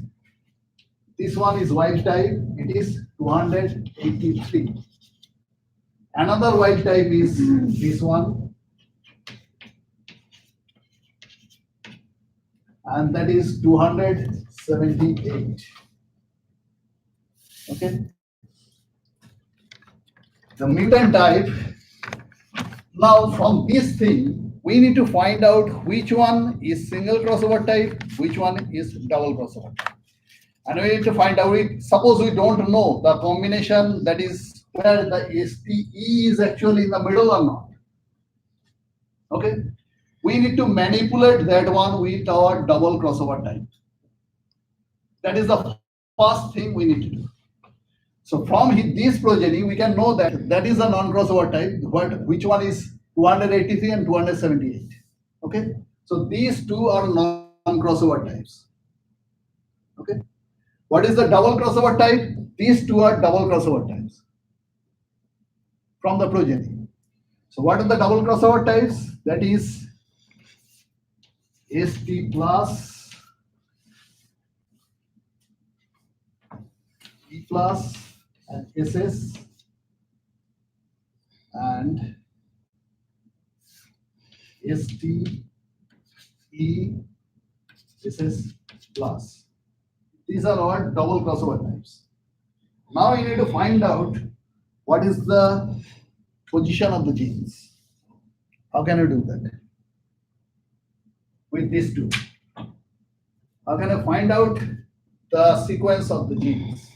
This one is wild type, it is 283. Another wild type is this one, and that is 278. Okay. The mutant type, now from this thing, we need to find out which one is single crossover type, which one is double crossover type. And we need to find out, suppose we don't know the combination, that is where the STE is actually in the middle or not. Okay, we need to manipulate that one with our double crossover type. That is the first thing we need to do. So from this progeny, we can know that that is a non-crossover type, which one is 283 and 278. Okay, so these two are non-crossover types. Okay, what is the double crossover type? These two are double crossover types from the progeny. So what are the double crossover types? That is ST plus, E plus, and SS, and ST, E, SS plus. These are all double crossover types. Now you need to find out what is the position of the genes. How can you do that? With these two. How can I find out the sequence of the genes?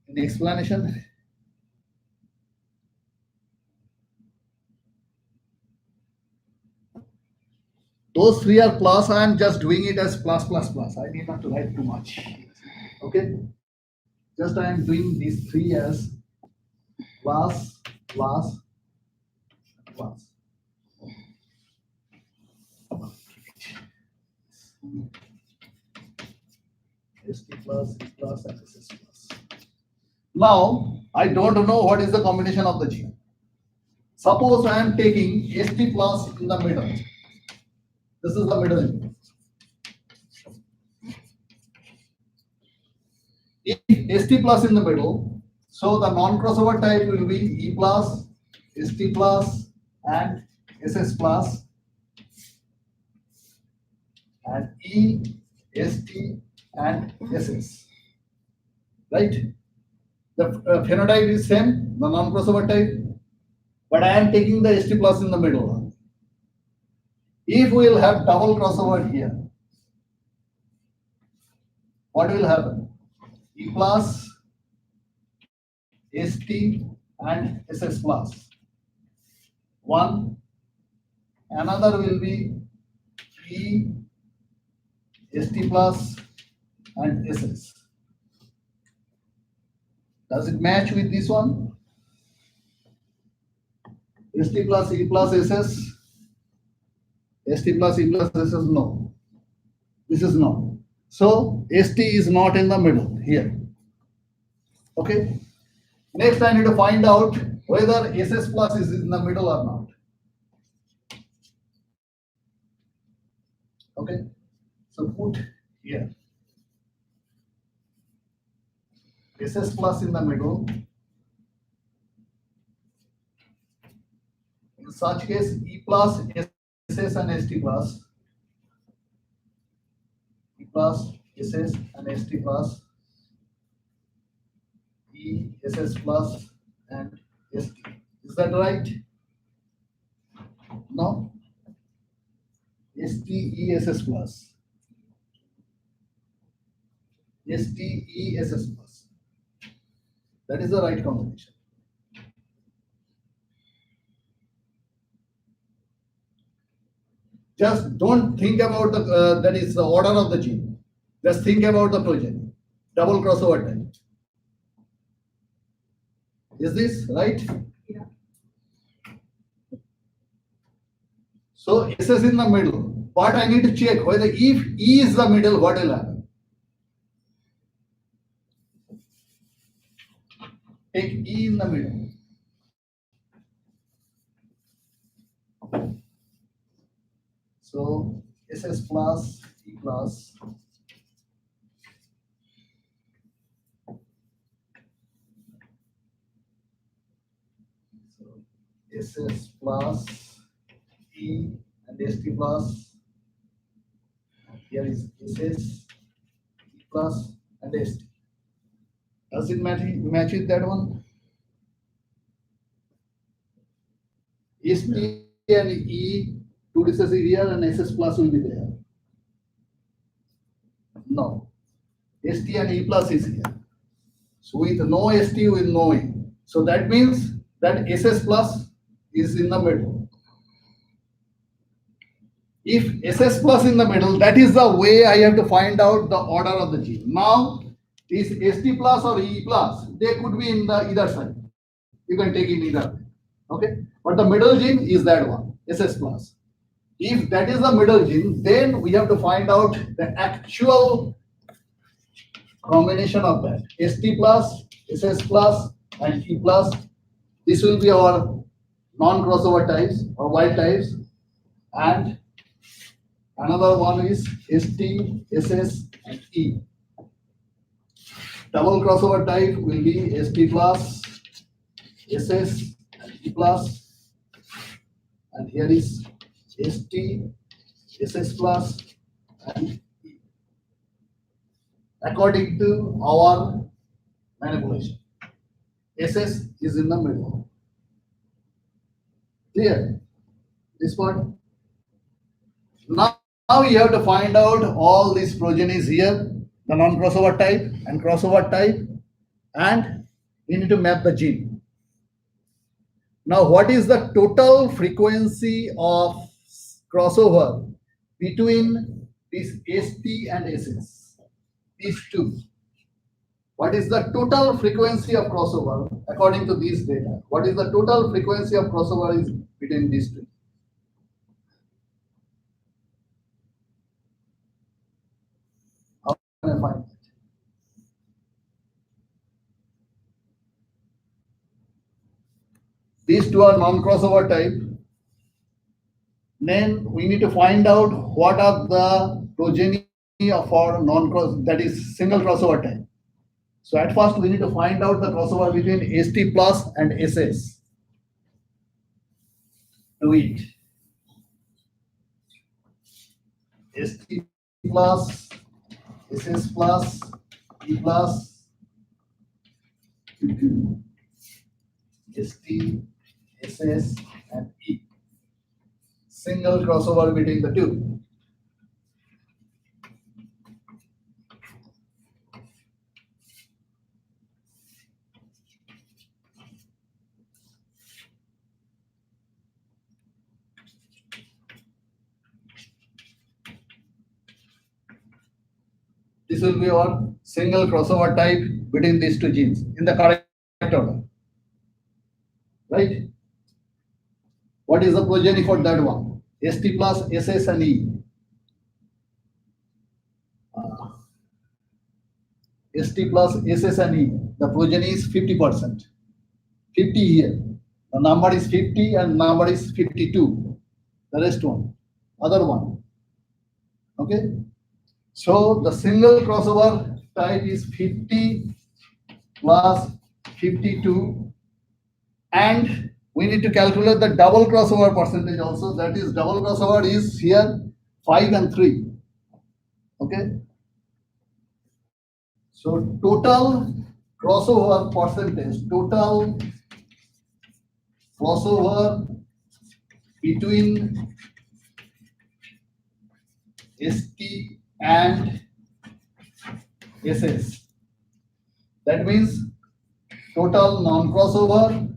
Any explanation? Those three are plus. I am just doing it as plus plus plus. I need not to write too much. Okay. Just I am doing these three as plus plus plus. ST plus, E plus, and SS plus. Now I don't know what is the combination of the gene. Suppose I am taking ST plus in the middle. This is the middle. If ST plus in the middle, so the non-crossover type will be E plus, ST plus, and SS plus, and E, ST, and SS. Right? The phenotype is same, the non-crossover type, but I am taking the ST plus in the middle. If we will have double crossover here, what will happen? E plus, ST, and SS plus. One, another will be E, ST plus, and SS. Does it match with this one? ST plus E plus SS. ST plus E plus SS, no. This is no. So ST is not in the middle here. Okay. Next, I need to find out whether SS plus is in the middle or not. Okay. So put here SS plus in the middle. In such case, E plus, SS, and ST plus. E plus, SS, and ST plus. E, SS plus, and ST. Is that right? No? ST, E, SS plus. ST, E, SS plus. That is the right combination. Just don't think about the that is the order of the gene. Just think about the progeny. Double crossover type. Is this right? Yeah. So SS in the middle. But I need to check whether if E is the middle, what will happen? Take E in the middle. SS plus E plus. So SS plus E and ST plus. Here is SS, E plus and ST. Does it match with that one? ST and E, two recessive here and SS plus will be there. No. ST and E plus is here. So with no ST, with no E. So that means that SS plus is in the middle. If SS plus in the middle, that is the way I have to find out the order of the gene. Now, this ST plus or E plus, they could be in the either side. You can take it either way. Okay? But the middle gene is that one, SS plus. If that is the middle gene, then we have to find out the actual combination of that. ST plus, SS plus, and E plus. This will be our non-crossover types or wild types. And another one is ST, SS, and E. Double crossover type will be ST plus, SS, and E plus. And here is ST, SS plus, and E. According to our manipulation. SS is in the middle. Clear? This part? Now you have to find out all these progenies here, the non-crossover type and crossover type, and we need to map the gene. Now, what is the total frequency of crossover between this ST and SS? These two. What is the total frequency of crossover according to these data? What is the total frequency of crossover is between these two? How can I find that? These two are non-crossover type. Then we need to find out what are the progeny of our non-cross, that is single crossover type. So at first we need to find out the crossover between ST plus and SS. Do it. ST plus, SS plus, E plus, ST, SS, and E. Single crossover between the two. This will be our single crossover type between these two genes in the correct order. Right? What is the progeny for that one? ST plus, SS, and E. ST plus, SS, and E. The progeny is 50%. 50 here. The number is 50 and number is 52. The rest one. Other one. Okay? So the single crossover type is 50 plus 52, and we need to calculate the double crossover percentage also. That is, double crossover is here 5 and 3. Okay. So total crossover percentage, total crossover between ST and SS. That means total non-crossover,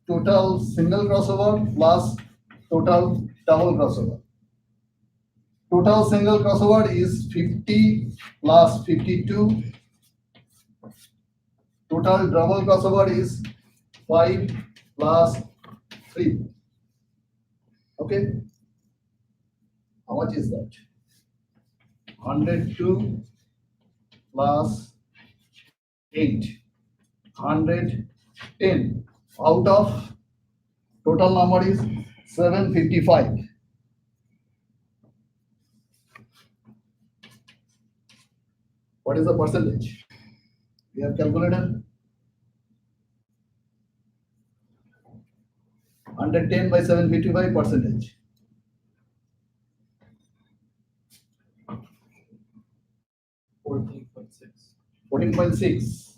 total single crossover plus total double crossover. Total single crossover is 50 plus 52. Total double crossover is 5 plus 3. Okay. How much is that? 102 plus 8. 110 out of total number is 755. What is the percentage? We have calculated 110 by 755 percentage. 14.6. 14.6.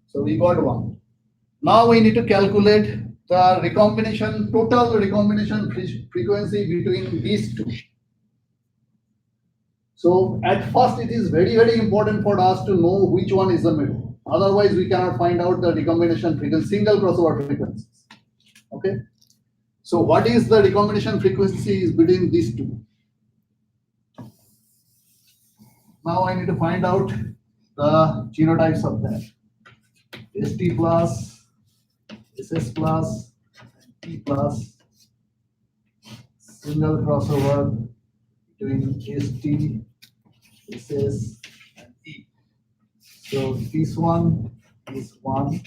So we got one. Now we need to calculate the recombination, total recombination frequency between these two. So at first it is very, very important for us to know which one is the middle. Otherwise we cannot find out the recombination frequency, single crossover frequencies. Okay. So what is the recombination frequencies between these two? Now I need to find out the genotypes of that. ST plus, SS plus, T plus, single crossover between ST, SS, and E. So this one is one.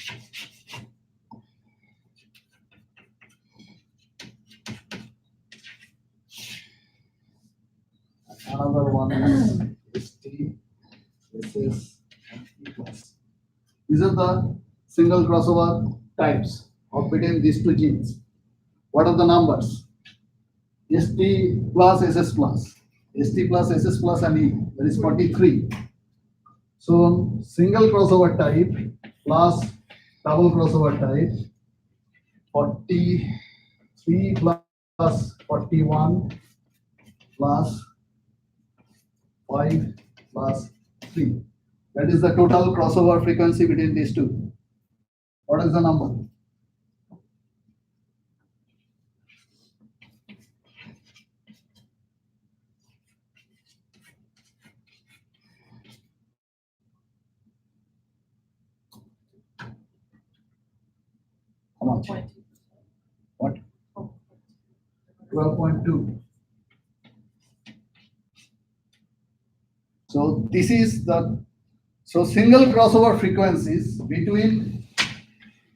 Another one is ST, SS, and E plus. These are the single crossover types of between these two genes. What are the numbers? ST plus SS plus, ST plus SS plus and E, that is 43. So single crossover type plus double crossover type, 43 plus 41 plus 5 plus 3. That is the total crossover frequency between these two. What is the number? How much? 0.2%. What? Oh, 12.2. So this is the, so single crossover frequencies between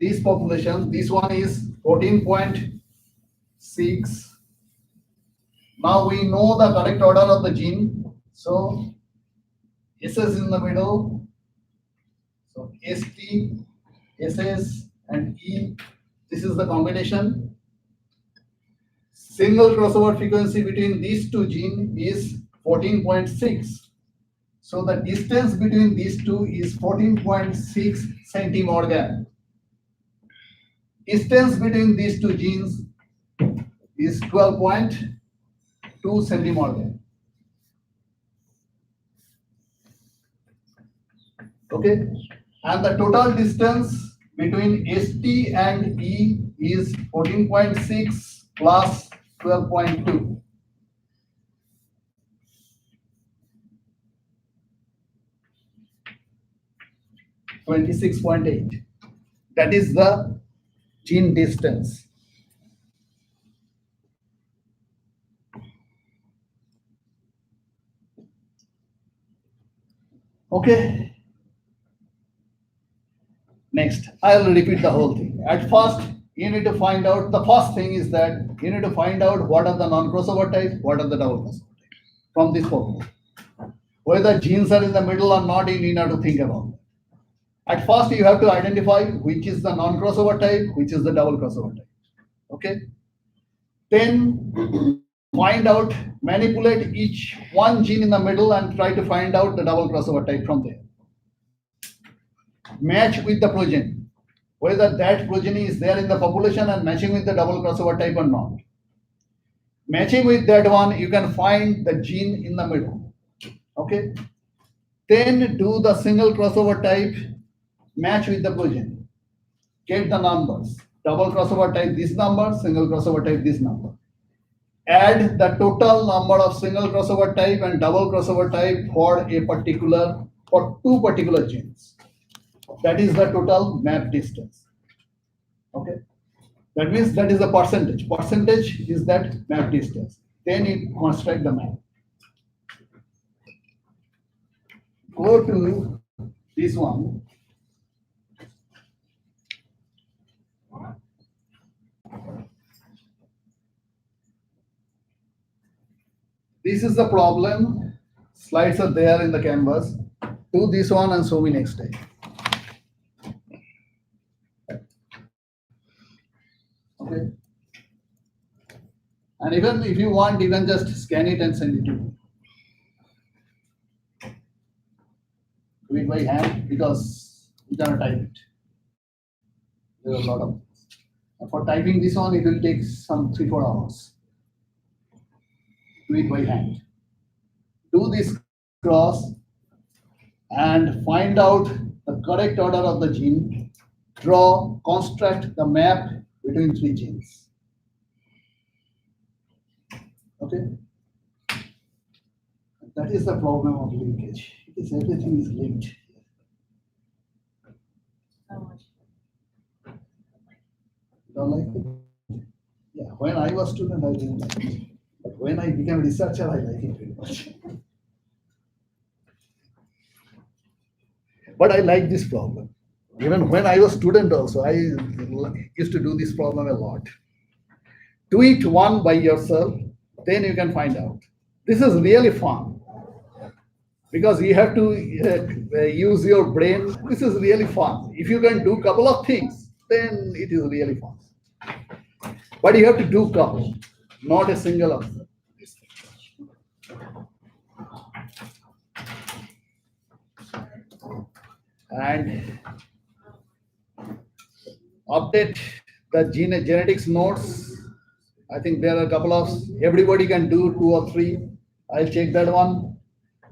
these population, this one is 14.6. Now we know the correct order of the gene. So SS in the middle. So ST, SS, and E. This is the combination. Single crossover frequency between these two genes is 14.6. So the distance between these two is 14.6 centimorgan. Distance between these two genes is 12.2 centimorgan. Okay, and the total distance between ST and E is 14.6 plus 12.2. (26.8). That is the gene distance. Okay. Next, I'll repeat the whole thing. At first, you need to find out, the first thing is that you need to find out what are the non-crossover types, what are the double crossover types from this formula. Whether genes are in the middle or not, you need not to think about it. At first, you have to identify which is the non-crossover type, which is the double crossover type. Okay? Then find out, manipulate each one gene in the middle and try to find out the double crossover type from there. Match with the progeny, whether that progeny is there in the population and matching with the double crossover type or not. Matching with that one, you can find the gene in the middle. Okay? Then do the single crossover type, match with the progeny. Get the numbers. Double crossover type this number, single crossover type this number. Add the total number of single crossover type and double crossover type for two particular genes. That is the total map distance. Okay. That means that is the percentage. Percentage is that map distance. Then you construct the map. Go to this one. this is the problem. Slides are there in the canvas. Do this one and show me next day. Okay. And even if you want, you can just scan it and send it to me. Do it by hand because you cannot type it. There are a lot of things. And for typing this one, it will take some 3-4 hours. Do it by hand. Do this cross and find out the correct order of the gene. Draw, construct the map between 3 genes. Okay? That is the problem of linkage. Because everything is linked. Don't like it? Yeah, when I was student, I didn't like it. But when I became researcher, I like it very much. But I like this problem. Even when I was student also, I used to do this problem a lot. Do it one by yourself, then you can find out. This is really fun. Because you have to use your brain. This is really fun. If you can do couple of things, then it is really fun. But you have to do couple, not a single of them. And update the genetics notes. I think there are a couple of, everybody can do 2 or 3. I'll check that one.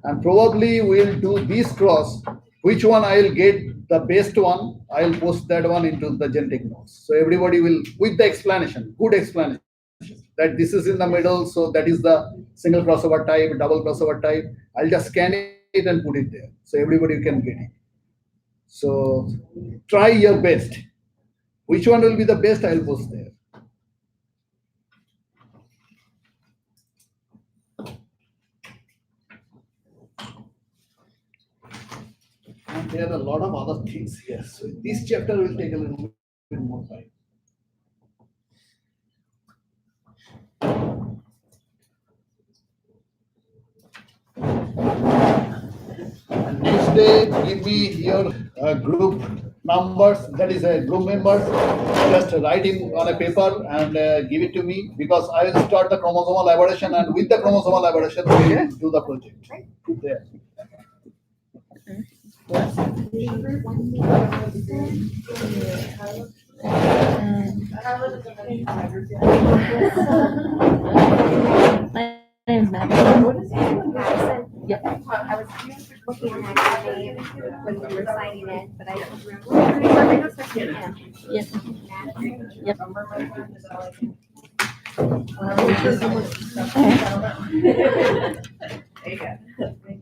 And probably we'll do this cross. Which one I'll get the best one, I'll post that one into the genetic notes. So everybody will, with the explanation, good explanation, that this is in the middle, so that is the single crossover type, double crossover type. I'll just scan it and put it there. So everybody can get it. So try your best. Which one will be the best, I'll post there. And there are a lot of other things here. So this chapter will take a little bit more time. And next day, give me your group numbers, that is a group members. Just write in on a paper and give it to me because I will start the chromosomal aberration, and with the chromosomal aberration, we will do the project. There. My name's Madison. Yep. I was looking at your name when you were signing in, but I don't remember. Yes. Yep. There you go.